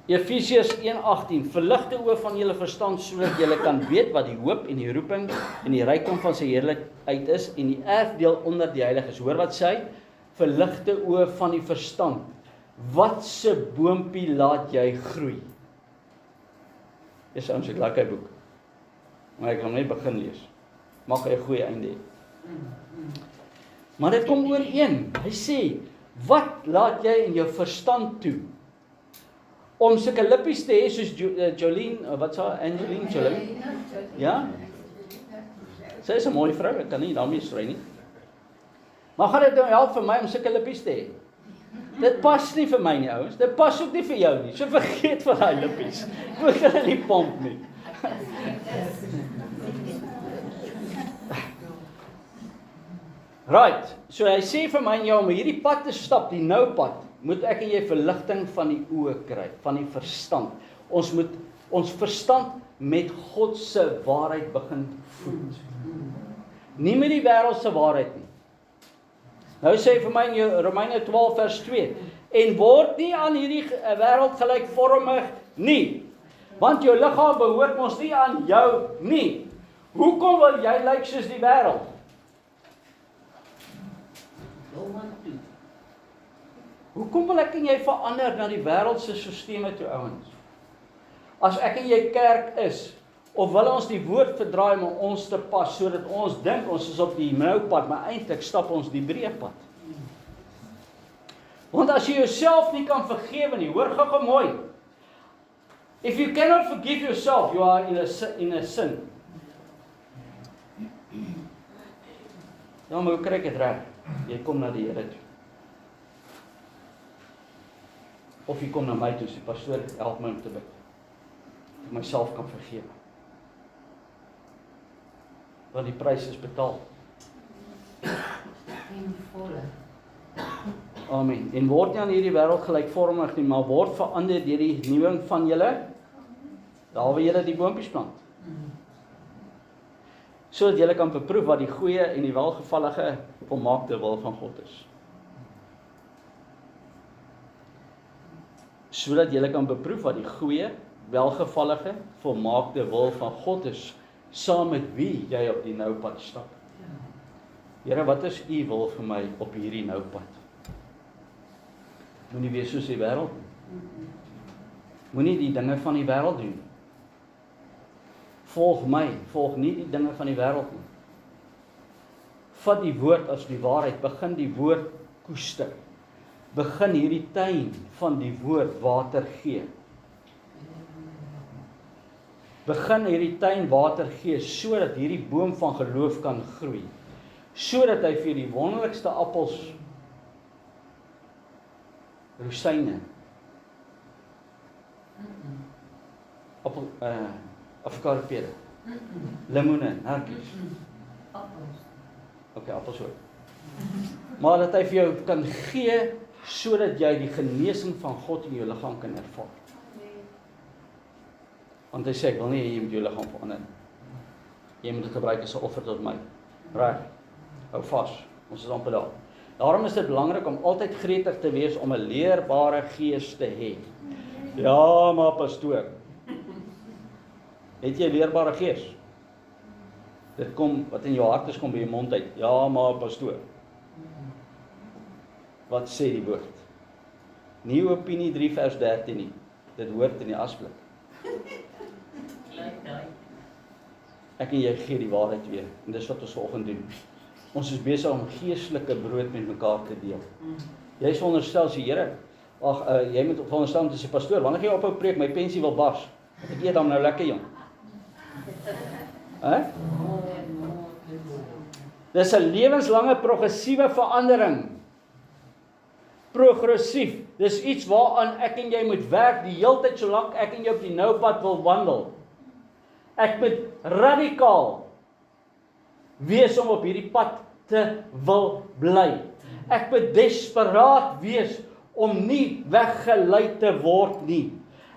Efesiërs 1:18 Verlig die oë van julle verstand sodat julle kan weet wat die hoop en die roeping en die rykdom van sy heerlikheid is en die erfdeel onder die heiliges. Hoor wat sê hy? Verlig die oë van die verstand. Wat se boompie laat jy groei? Dis ons 'n lekker boek. Maar ek gaan net begin lees. Mag hy 'n goeie einde hê. Maar dit kom ooreen. Hy sê, wat laat jy in jou verstand toe? Om sulke lippies te hê soos Jolene, wat sê Angeline Jolene? Ja? Sy is 'n mooi vrou, ek kan nie daarmee stry nie. Maar gaan dit nou help vir my om sulke lippies te hê? Dit pas nie vir my nie, ouens. Dit pas ook nie vir jou nie. So vergeet van daai lippies. Moet hulle nie pomp nie. Right. So hy sê vir my en jou om hierdie pad te stap, die nou pad, moet ek en jy verligting van die oë kry, van die verstand. Ons moet ons verstand met God se waarheid begin voed. Nie met die wêreld se waarheid nie. Nou sê hy vir my in Romeine 12 vers 2, en word nie aan hierdie wêreld gelykvormig nie, want jou liggaam behoort mos nie aan jou nie. Hoekom wil jy lyk soos die wêreld? Hoekom wil ek en jy verander na die wêreld se stelsels toe, ouens? As ek en jy kerk is, of wil ons die woord verdraai om ons te pas, sodat ons dink ons is op die nou pad, maar eintlik stap ons die breë pad. Want as jy jouself nie kan vergewe nie, hoor gou mooi. If you cannot forgive yourself, you are in a sin. Ja, maar hoe kry ek dit reg? Jy kom na die Here toe. Of jy kom na my toe, sê pastoor, help my om te bid. Ek myself kan vergewe. Want die prys is betaal. Amen. En word nie aan hierdie wêreld gelykvormig nie, maar word verander deur die nuwing van julle, daar waar julle die boontjies plant. Sodat julle kan beproef wat die goeie en die welgevallige volmaakte wil van God is. Sodat julle kan beproef wat die goeie, welgevallige, volmaakte wil van God is, saam met wie jy op die nou pad stap. Here, wat is u wil vir my op hierdie nou pad? Moenie wees soos die wêreld nie. Moenie die dinge van die wêreld doen nie. Volg my, volg nie die dinge van die wêreld nie. Vat die woord as die waarheid, begin die woord koester. Begin hierdie tuin van die woord water gee. Begin hierdie tuin water gee, sodat hierdie boom van geloof kan groei. Sodat hy vir die wonderlikste appels, rosyne, avokado pere, limoene, narkies. Okay, appels ook. Maar dat hy vir jou kan gee, sodat jy die genesing van God in jou liggaam kan ervaar. Want hy sê, ek wil nie jy moet jou liggaam verander. Jy moet dit gebruik as 'n offer tot my. Reg. Hou vas. Ons is amper daar. Daarom is dit belangrik om altyd gretig te wees om 'n leerbare gees te hê. Ja, maar pastoor. Het jy leerbare gees? Dit kom, wat in jou hart is, kom by jou mond uit. Ja, maar pastoor. Wat sê die woord? Nie Opinie 3 vers 13 nie. Dit hoort in die asblik. Ek en jy gee die waarheid weer. En dis wat ons vanoggend doen. Ons is besig om geestelike brood met mekaar te deel. Jy is veronderstel sê, Here, jy moet veronderstel om te sê, pastoor, wanneer jy ophou preek, my pensie wil bars. Ek eet dan nou lekker, jong. Dis 'n lewenslange progressiewe verandering. Progressief. Dis iets waaraan ek en jy moet werk die heeltyd solank ek en jy op die nou pad wil wandel. Ek moet radikaal wees om op hierdie pad te wil bly. Ek moet desperaat wees om nie weggelei te word nie.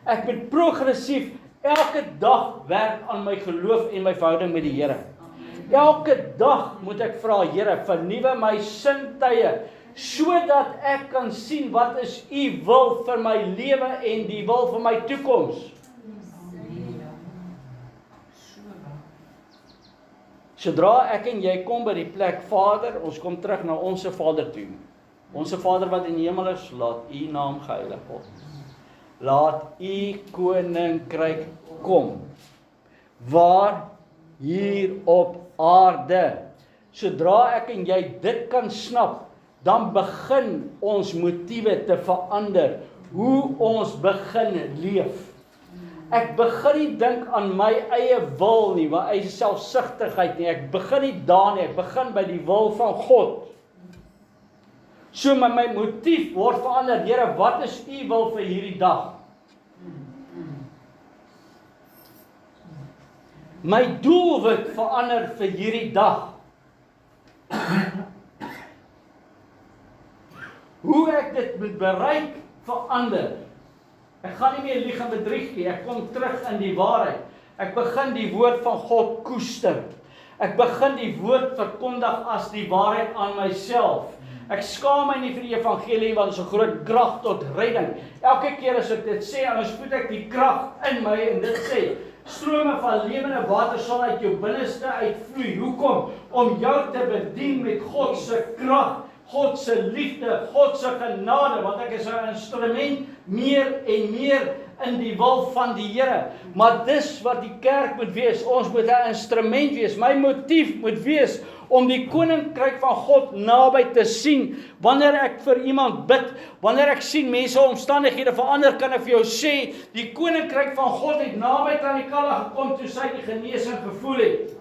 Ek moet progressief elke dag werk aan my geloof en my verhouding met die Here. Elke dag moet ek vra, Here, vernuwe my sintuie, sodat ek kan sien wat is U wil vir my lewe en die wil vir my toekoms. Sodra ek en jy kom by die plek Vader, ons kom terug na ons Vader toe. Ons Vader wat in die hemel is, laat U naam geheilig word. Laat U koninkryk kom. Waar? Hier op aarde. Sodra ek en jy dit kan snap, dan begin ons motiewe te verander. Hoe ons begin leef. Ek begin nie dink aan my eie wil nie, my eie selfsugtigheid nie. Ek begin nie daar nie, ek begin by die wil van God. So my motief word verander. Here, wat is U wil vir hierdie dag? My doelwit verander vir hierdie dag. Hoe ek dit moet bereik, verander. Ek gaan nie meer lieg en bedrieg nie, ek kom terug in die waarheid. Ek begin die woord van God koester. Ek begin die woord verkondig as die waarheid aan myself. Ek skaam my nie vir die evangelie, want dit is 'n groot krag tot redding. Elke keer as ek dit sê, dan spoed ek die krag in my en dit sê, strome van lewende water sal uit jou binneste uitvloei. Hoekom? Om jou te bedien met God se krag, God se liefde, God se genade, want ek is 'n instrument meer en meer in die wil van die Here. Maar dis wat die kerk moet wees. Ons moet 'n instrument wees. My motief moet wees om die koninkryk van God naby te sien. Wanneer ek vir iemand bid, wanneer ek sien mense omstandighede verander, kan ek vir jou sê, die koninkryk van God het naby aan die kalle gekom toe sy die genesing gevoel het.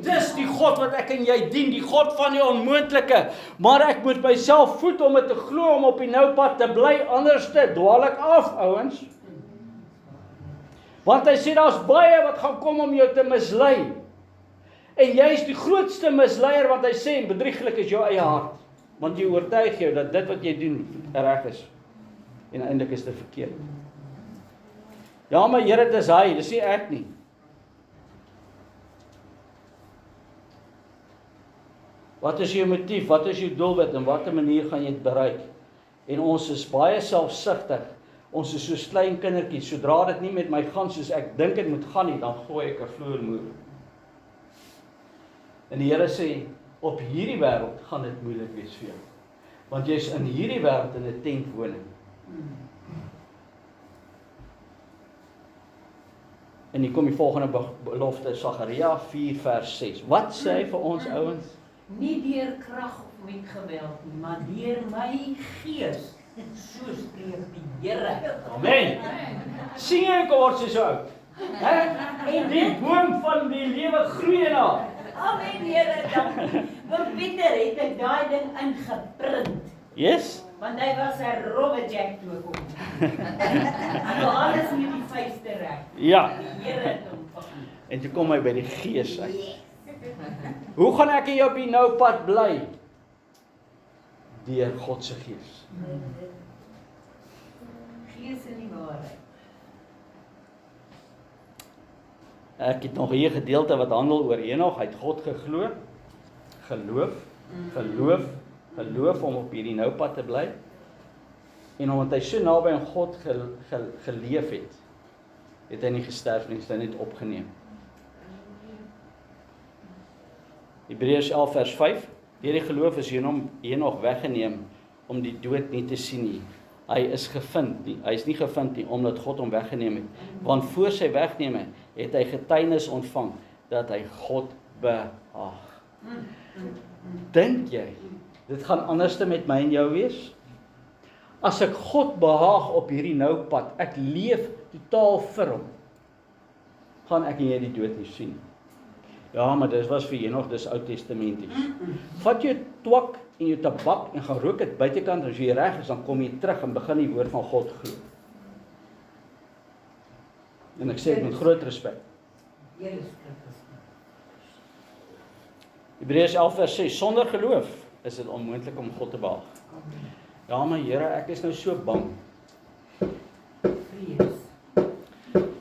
Dis die God wat ek en jy dien, die God van die onmoontlike. Maar ek moet myself voed om dit te glo, om op die nou pad te bly, anders te dwaal ek af, ouens. Want hy sê, daar's baie wat gaan kom om jou te mislei. En jy is die grootste misleier, want hy sê, bedrieglik is jou eie hart. Want jy oortuig jou dat dit wat jy doen reg is. En eintlik is dit verkeerd. Ja, maar Here, dis hy, dis nie ek nie. Wat is jou motief? Wat is jou doelwit? En watter manier gaan jy dit bereik? En ons is baie selfsugtig. Ons is soos klein kindertjies. Sodra dit nie met my gaan soos ek dink dit moet gaan nie, dan gooi ek 'n vloermoer. En die Here sê, op hierdie wêreld gaan dit moeilik wees vir jou. Want jy is in hierdie wêreld in 'n tentwoning. En hier kom die volgende belofte, Sagaria 4 vers 6. Wat sê hy vir ons ouens? Nie deur krag of met geweld nie, maar deur my gees, so spreek die Here. Amen. Sien jy ek word so oud? En die boom van die lewe groei in haar. Amen, Here, dankie. Want Pieter het ek daai ding ingeprint. Yes? Want hy was 'n rowwe jack toe kom. Hy wou alles met die vuiste reg. Ja. Die Here het hom gekom. En toe kom hy by die gees uit. Hoe gaan ek en jy op die nou pad bly? Deur God se gees. Gees in die waarheid. Ek het nog hier 'n gedeelte wat handel oor Henog. Hy het God geglo, geloof om op hierdie nou pad te bly. En omdat hy so naby aan God geleef het, het hy nie gesterf nie, hy het net opgeneem. Hebreërs 11 vers 5. Deur die geloof is Henog weggeneem om die dood nie te sien nie. Hy is gevind nie. Hy is nie gevind nie omdat God hom weggeneem het. Want voor sy wegneem het hy getuienis ontvang dat hy God behaag. Dink jy dit gaan anderste met my en jou wees? As ek God behaag op hierdie nou pad, ek leef totaal vir hom, gaan ek en jy die dood nie sien. Ja, maar dit was vir jy nog, dis Ou Testamenties. Vat jou twak en jou tabak en gaan rook dit buitekant, as jy reg is, dan kom jy terug en begin die woord van God glo. En ek sê dit met groot respek. Hebreërs 11 vers 6, sonder geloof is dit onmoontlik om God te behaag. Ja, maar Here, ek is nou so bang.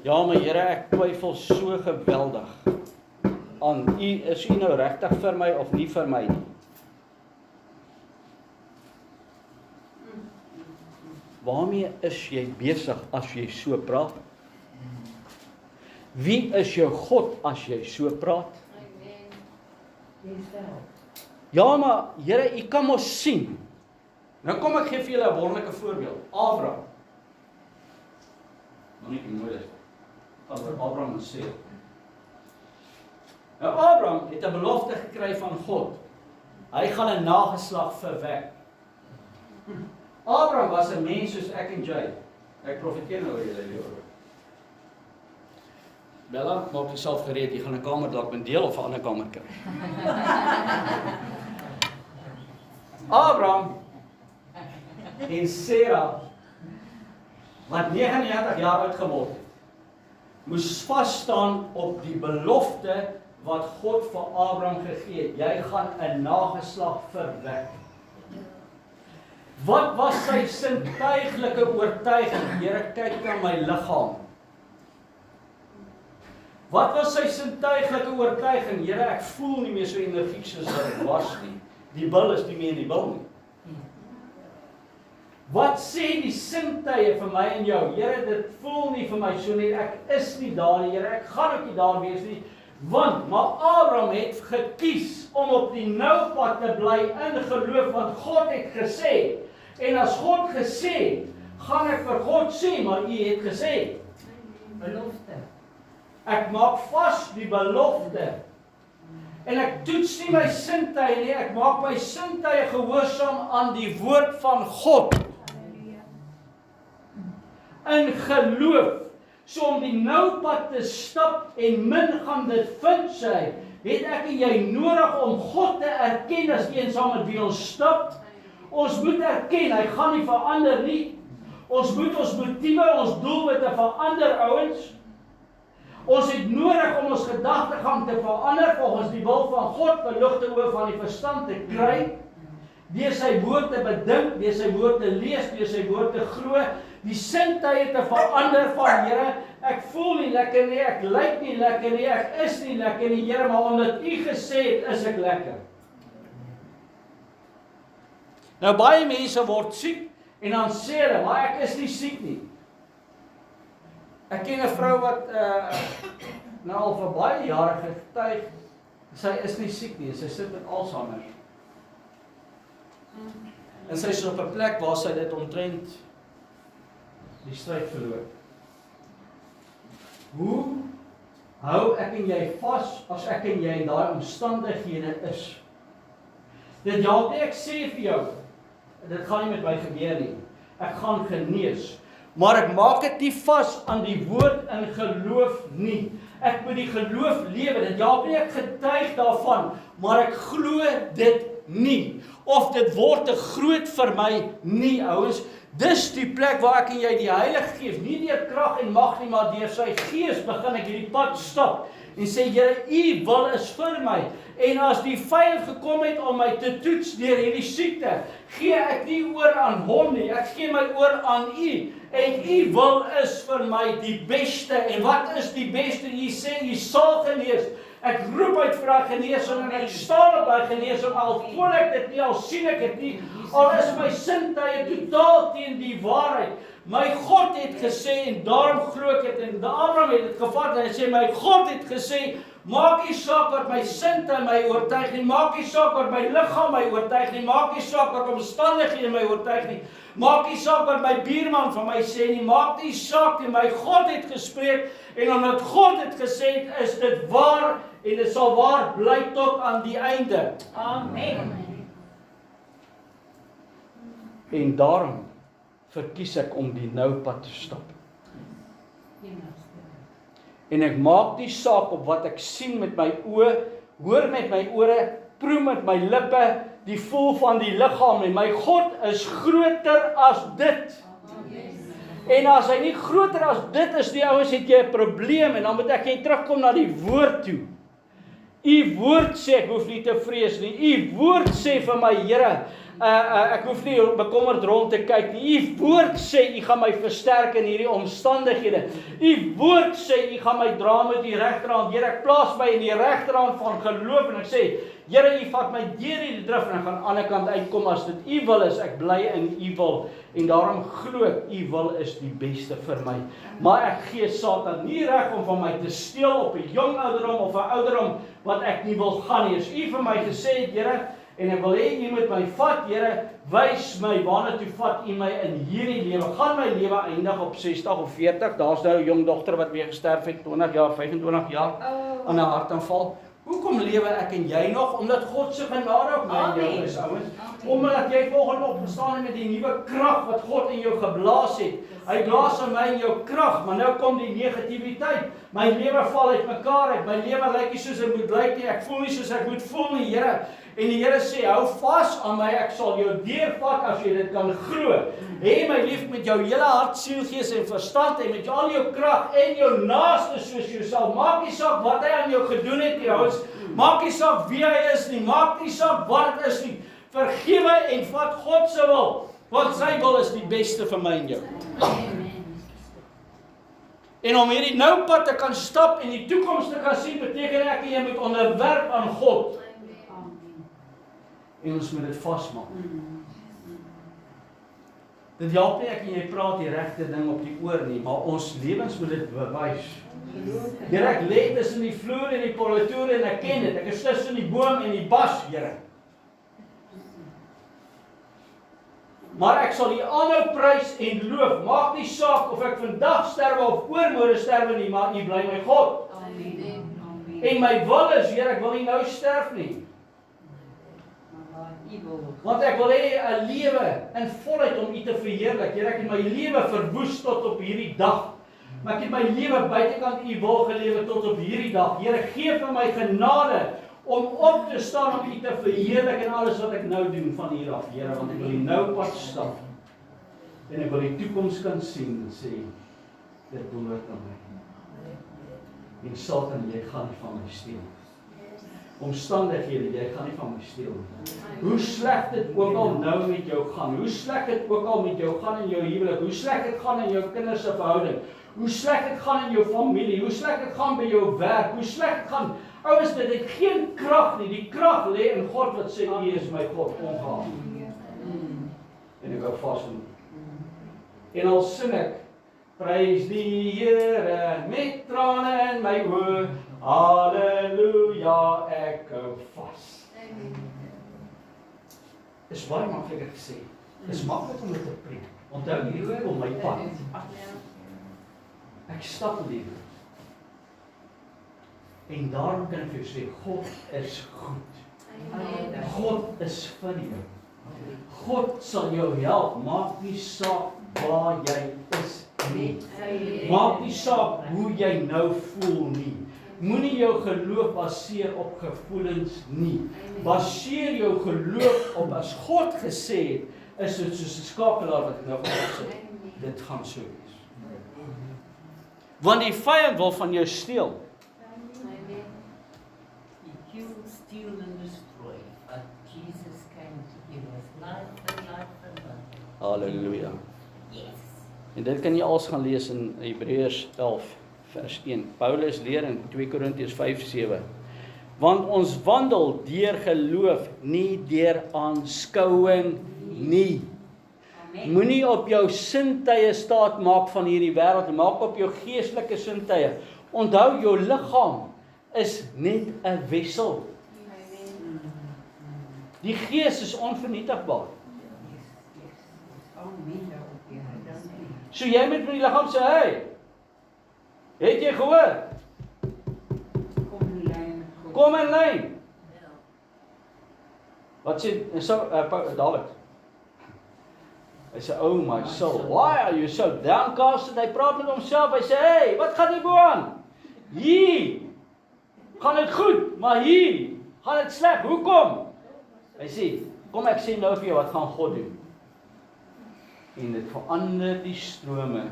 Ja, maar Here, ek twyfel so geweldig aan U, is U nou regtig vir my of nie vir my nie? Waarmee is jy besig as jy so praat? Wie is jou God as jy so praat? Ja, maar Here, U kan mos sien. Nou kom ek gee vir julle 'n wonderlike voorbeeld. Abraham. Nou nie mooi is. Abraham en Sarah. Nou Abraham het 'n belofte gekry van God. Hy gaan 'n nageslag verwek. Abraham was 'n mens soos ek en jy. Ek profeteer nou oor julle lewe. Bella, maak jouself gereed, jy gaan 'n kamer dalk met deel of 'n ander kamer kry. Abraham en Sarah, wat 99 jaar oud geword het, moes vas staan op die belofte wat God vir Abraham gegee het. Jy gaan 'n nageslag verwek. Wat was sy sintuiglike oortuiging? Here, kyk na my liggaam. Wat was sy sintuiglike oortuiging? Here, ek voel nie meer so energiek soos wat ek was nie. Die bil is nie meer in die bil nie. Wat sê die sintuie vir my en jou? Here, dit voel nie vir my so nie. Ek is nie daar nie, Here. Ek gaan ook nie daar wees nie. Want, maar Abraham het gekies om op die nou pad te bly in geloof, want God het gesê. En as God gesê het, gaan ek vir God sê, maar U het gesê. Belofte. Ek maak vas die belofte. En ek toets nie my sintuie nie, ek maak my sintuie gehoorsaam aan die woord van God. In geloof, so om die nou pad te stap en min gaan dit vind sy, het ek en jy nodig om God te erken as een saam met wie ons stap. Ons moet erken, hy gaan nie verander nie. Ons moet ons motiewe, ons doelwitte verander, ouens. Ons het nodig om ons gedagtegang te verander volgens die wil van God, verligte oë van die verstand te kry, deur sy woord te bedink, deur sy woord te lees, deur sy woord te glo, die sintuie te verander van Here, ek voel nie lekker nie, ek lyk nie lekker nie, ek is nie lekker nie, Here, maar omdat U gesê het, is ek lekker. Nou baie mense word siek en dan sê hulle, maar ek is nie siek nie. Ek ken 'n vrou wat nou al vir baie jare getuig, sy is nie siek nie, sy sit met Alzheimer. En sy is op 'n plek waar sy dit omtrent die stryd verloor. Hoe hou ek en jy vas as ek en jy in daai omstandighede is? Dit help nie, ek sê vir jou, dit gaan nie met my gebeur nie. Ek gaan genees. Maar ek maak dit nie vas aan die woord in geloof nie. Ek moet die geloof lewe. Dit help nie ek getuig daarvan, maar ek glo dit nie. Of dit word te groot vir my nie, ouens. Dis die plek waar ek en jy die Heilige Gees, nie deur krag en mag nie, maar deur sy Gees begin ek hierdie pad stap. En sê, Here, U wil is vir my. En as die vyand gekom het om my te toets deur hierdie siekte, gee ek nie oor aan hom nie, ek gee my oor aan U. En U wil is vir my die beste. En wat is die beste? U sê, U sal genees. Ek roep uit vir daai genesing en ek staan op daai genesing, al voel ek dit nie, al sien ek dit nie, al is my sintuie totaal teen die waarheid. My God het gesê, en daarom glo ek dit, en Abraham het dit gevat, en hy sê, my God het gesê, maak nie saak wat my sintuie my oortuig nie, maak nie saak wat my liggaam my oortuig nie, maak nie saak wat omstandighede my oortuig nie, maak nie saak wat my buurman van my sê nie, maak nie saak nie, my God het gespreek, en omdat God het gesê, is dit waar, en dit sal waar bly tot aan die einde. Amen. En daarom verkies ek om die nou pad te stap. En ek maak nie saak op wat ek sien met my oë, hoor met my ore, proe met my lippe, die voel van die liggaam nie. My God is groter as dit. En as hy nie groter as dit is nie, ouens, het jy 'n probleem en dan moet ek terugkom na die woord toe. U woord sê ek hoef nie te vrees nie. U woord sê vir my, Here, ek hoef nie bekommerd rond te kyk nie. U woord sê u gaan my versterk in hierdie omstandighede. U woord sê u gaan my dra met die regterhand. Here, ek plaas my in die regterhand van geloof en ek sê, Here, u vat my deur hierdie drif en ek gaan aan die ander kant uitkom as dit u wil is. Ek bly in u wil en daarom glo ek u wil is die beste vir my. Maar ek gee Satan nie reg om van my te steel op 'n jong ouderdom of 'n ouderdom wat ek nie wil gaan nie. As u vir my gesê het, Here, en ek wil hê u moet my vat, Here, wys my waarna toe vat u my in hierdie lewe. Gaan my lewe eindig op 60 of 40? Daar's nou 'n jong dogter wat weer gesterf het, 20 jaar, 25 jaar aan 'n hartaanval. Hoekom lewe ek en jy nog? Omdat God se genade op my en jou is, ouens. Omdat jy volgende opgestaan het met die nuwe krag wat God in jou geblaas het. Hy blaas in my en jou krag, maar nou kom die negativiteit. My lewe val uitmekaar uit. My lewe lyk nie soos dit moet lyk nie. Ek voel nie soos ek moet voel nie, Here. En die Here sê, hou vas aan my, ek sal jou deurvat as jy dit kan glo. Hê my lief met jou hele hart, siel, gees en verstand en met al jou krag en jou naaste soos jouself. Maak nie saak wat hy aan jou gedoen het nie, ouens. Maak nie saak wie hy is nie. Maak nie saak wat dit is nie. Vergewe en vat God se wil, want sy wil is die beste vir my en jou. En om hierdie nou pad te kan stap en die toekoms te kan sien, beteken ek jy moet onderwerp aan God. En ons moet dit vasmaak. Dit help nie ek en jy praat die regte ding op die oor nie, maar ons lewens moet dit bewys. Here, ek lê tussen die vloer en die politoer en ek ken dit. Ek is tussen die boom en die bas, Here. Maar ek sal U aanhou prys en loof. Maak nie saak of ek vandag sterwe of oormôre sterwe nie, maar U bly my God. Amen. En my wil is, Here, ek wil nie nou sterf nie. Want ek wil hê 'n lewe in volheid om U te verheerlik. Here, ek het my lewe verwoes tot op hierdie dag. Maar ek het my lewe buitekant U wil gelewe tot op hierdie dag. Here, gee vir my genade om op te staan om U te verheerlik in alles wat ek nou doen van hier af, Here, want ek wil die nou pad stap. En ek wil die toekoms kan sien en sê, dit behoort aan my. En Satan, jy gaan nie van my steel. Omstandighede, jy gaan nie van my steel. Hoe sleg dit ook al nou met jou gaan, hoe sleg dit ook al met jou gaan in jou huwelik, hoe sleg dit gaan in jou kinders se verhouding, hoe sleg dit gaan in jou familie, hoe sleg dit gaan by jou werk, hoe sleg dit gaan, ouens, dit het geen krag nie, die krag lê in God wat sê, U is my God, ongeag. En ek hou vas van U. En al sing ek, prys die Here met trane in my oë, halleluja, ek hou vas. Is baie makliker gesê. Is maklik om dit te preek. Onthou, hier kom my pad. Ek stap lewe. En daarom kan ek vir jou sê, God is goed. God is vir jou. God sal jou help, maak nie saak waar jy is nie. Maak nie saak hoe jy nou voel nie. Moenie jou geloof baseer op gevoelens nie. Baseer jou geloof op as God gesê het, is dit soos 'n skakelaar wat nou opsit. Dit gaan so wees. Want die vyand wil van jou steel. He killed, steal and destroy, but Jesus came to give us life and life and life. Halleluja. Yes. En dit kan jy als gaan lees in Hebreërs 11 vers 1. Paulus leer in 2 Korintiërs 5:7. Want ons wandel deur geloof, nie deur aanskouing nie. Moenie op jou sintuie staat maak van hierdie wêreld, maak op jou geestelike sintuie. Onthou, jou liggaam is net 'n wissel. Die gees is onvernietigbaar. So jy moet vir die liggaam sê, hey, het jy gehoor? Kom in lyn. Wat sê, David? Hy sê, oh my soul, why are you so downcast? Hy praat met homself, hy sê, hey, wat gaan hier bo aan? Hier gaan dit goed, maar hier gaan dit sleg. Hoekom? Hy sê, kom ek sê nou vir jou wat gaan God doen. En dit verander die strome.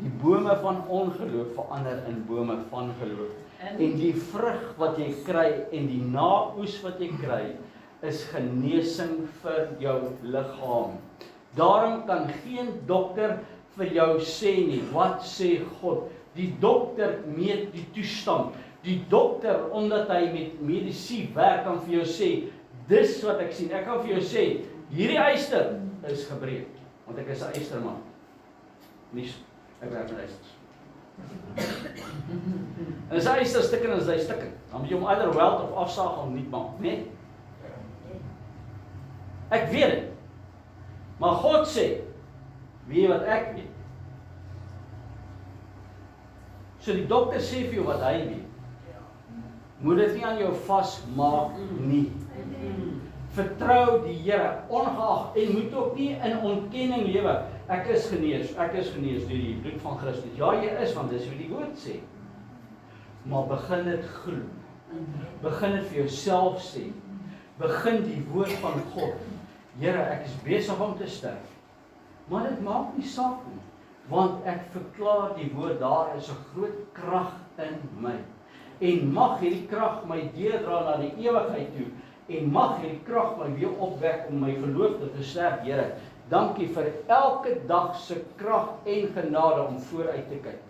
Die bome van ongeloof verander in bome van geloof. En die vrug wat jy kry en die naoes wat jy kry, is genesing vir jou liggaam. Daarom kan geen dokter vir jou sê nie, wat sê God? Die dokter meet die toestand. Die dokter, omdat hy met medisyne werk, kan vir jou sê, dis wat ek sien. Ek kan vir jou sê, hierdie yster is gebreek, want ek is 'n ysterman. Nie, ek werk met ysters. En as hy yster stikken, is hy stikken. Dan moet jy hom either weld of afsaag of nie maak, nee? Ek weet dit. Maar God sê, weet jy wat ek weet? So die dokter sê vir jou wat hy weet. Moet dit nie aan jou vasmaak nie. Vertrou die Here, ongeag, en moet ook nie in ontkenning lewe. Ek is genees deur die bloed van Christus. Ja, jy is, want dis wat die woord sê. Maar begin dit glo. Begin dit vir jouself sê. Begin die woord van God. Here, ek is besig om te sterf. Maar dit maak nie saak nie, want ek verklaar die woord, daar is 'n groot krag in my. En mag hierdie krag my deurdra na die ewigheid toe. En mag hierdie krag my weer opwek om my geloof te versterk, Here. Dankie vir elke dag se krag en genade om vooruit te kyk.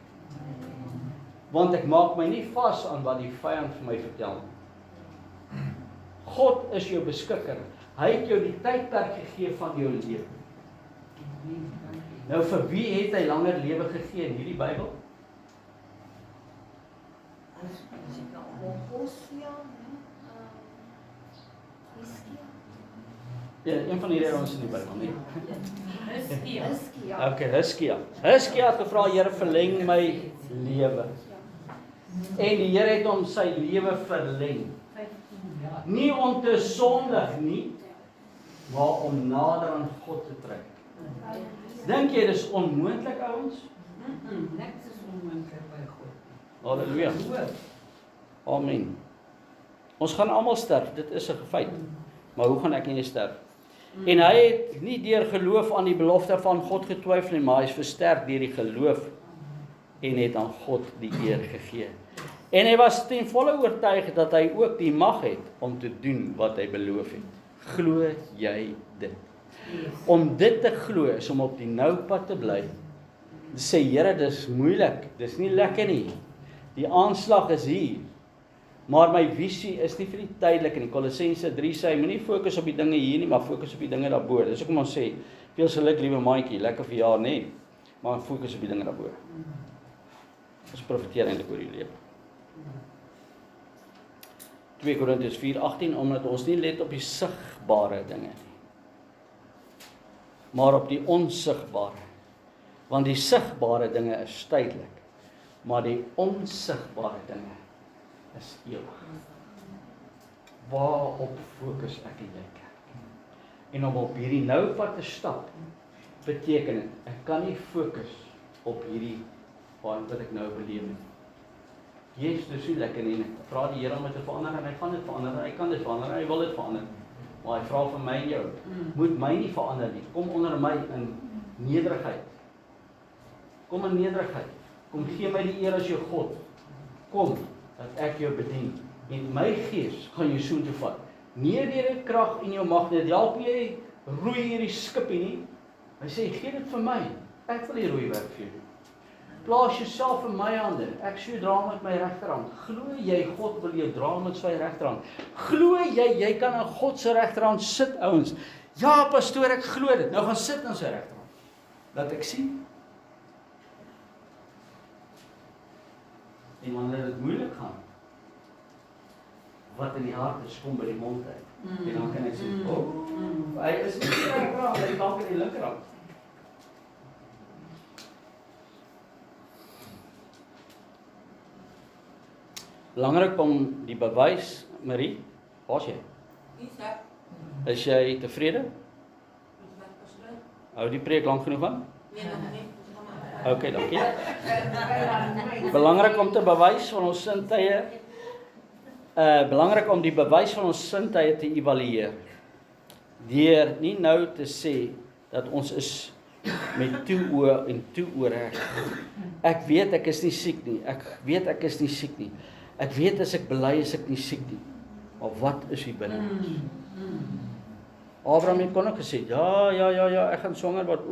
Want ek maak my nie vas aan wat die vyand vir my vertel nie. God is jou beskikker. Hy het jou die tydperk gegee van jou lewe. Nou vir wie het hy langer lewe gegee in hierdie Bybel? Ja, een van hierdie ons in die Bybel, nie? Hizkia. Okay, Hizkia. Hizkia het gevra, Here, verleng my lewe. En die Here het hom sy lewe verleng. 15 jaar. Nie om te sondig nie, maar om nader aan God te trek. Dink jy dis onmoontlik, ouens? Niks is onmoontlik by God. Halleluja. Amen. Ons gaan almal sterf, dit is 'n feit. Maar hoe gaan ek en jy sterf? En hy het nie deur geloof aan die belofte van God getwyfel nie, maar hy is versterk deur die geloof en het aan God die eer gegee. En hy was ten volle oortuig dat hy ook die mag het om te doen wat hy beloof het. Glo jy dit? Om dit te glo is om op die nou pad te bly. Sê, Here, dis moeilik, dis nie lekker nie. Die aanslag is hier. Maar my visie is nie vir die tydelike nie. Kolossense 3 sê, moenie fokus op die dinge hier nie, maar fokus op die dinge daarbo. Dis hoekom ons sê, veel geluk, liewe maatjie, lekker verjaar, nee. Maar fokus op die dinge daarbo. Ons profeteer eintlik oor die lewe. 2 Korintiërs 4:18, omdat ons nie let op die sigbare dinge nie, maar op die onsigbare. Want die sigbare dinge is tydelik, maar die onsigbare dinge is ewig. Waarop fokus ek en jy kerk? En om op hierdie nou pad te stap, beteken dit, ek kan nie fokus op hierdie wat ek nou beleef het. Yes, dis nie lekker nie. Ek vra die Here om dit te verander en hy gaan dit verander en hy kan dit verander en hy wil dit verander. Maar hy vra vir my en jou, moet my nie verander nie. Kom onder my in nederigheid. Kom in nederigheid. Kom gee my die eer as jou God. Kom, dat ek jou bedien. En my gees gaan jou soontoe vat. Nie deur die krag en jou mag nie. Help jy roei hierdie skipie nie. Hy sê, gee dit vir my. Ek wil die roei werk vir jou. Plaas jouself in my hande. Ek sê jou dra met my regterhand. Glo jy God wil jou dra met sy regterhand? Glo jy kan aan God se regterhand sit, ouens? Ja, pastoor, ek glo dit. Nou gaan sit aan sy regterhand. Laat ek sien. En wanneer dit moeilik gaan, wat in die hart is, kom by die mond uit. En dan kan ek sê, hy is nie die regterhand, hy dalk in die linkerhand. Belangrik om die bewys, Marie, waar's jy? Is jy tevrede? Hou die preek lank genoeg aan? Okay, dankie. Belangrik om te bewys van ons sintuie. Belangrik om die bewys van ons sintuie te evalueer. Deur nie nou te sê dat ons is met toe oë en toe ore. Ek weet ek is nie siek nie. Ek weet ek is nie siek nie. Ek weet as ek bely is ek nie siek nie. Maar wat is hier binne ons? Abraham het kon ook gesê, ja, ek gaan swanger word.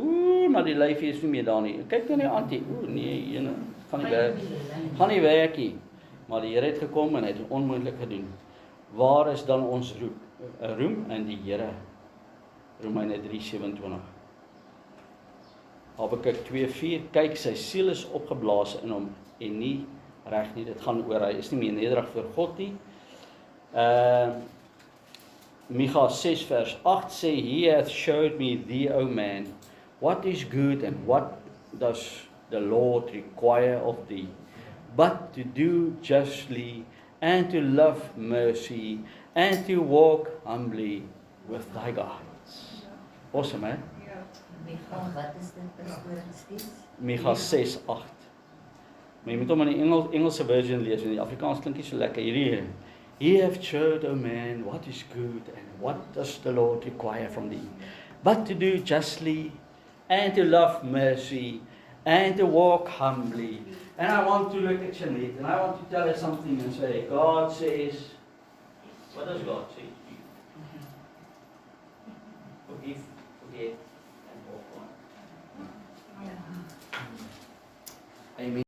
Maar die lyfie is nie meer daar nie. Kyk nou die auntie. Nee, jene, gaan nie werk. Gaan nie werk nie. Maar die Here het gekom en hy het onmoontlik gedoen. Waar is dan ons roem in die Here? Romeine 3:27. Habakuk 2:4. Kyk, sy siel is opgeblaas in hom en nie reg nie. Dit gaan oor hy is nie meer nederig voor God nie. Micha 6 vers 8 sê, He hath showed me thee, O man, what is good and what does the Lord require of thee, but to do justly and to love mercy and to walk humbly with thy God. Awesome, hè? Wat is dit presies? Micha 6:8. Maar jy moet hom in die Engelse version lees, en die Afrikaans klink nie so lekker. Hierdie, He hath showed, O man, what is good and what does the Lord require from thee, but to do justly and to love mercy and to walk humbly. And I want to look at Jeanette and I want to tell her something and say, God says, what does God say? Forgive, forget,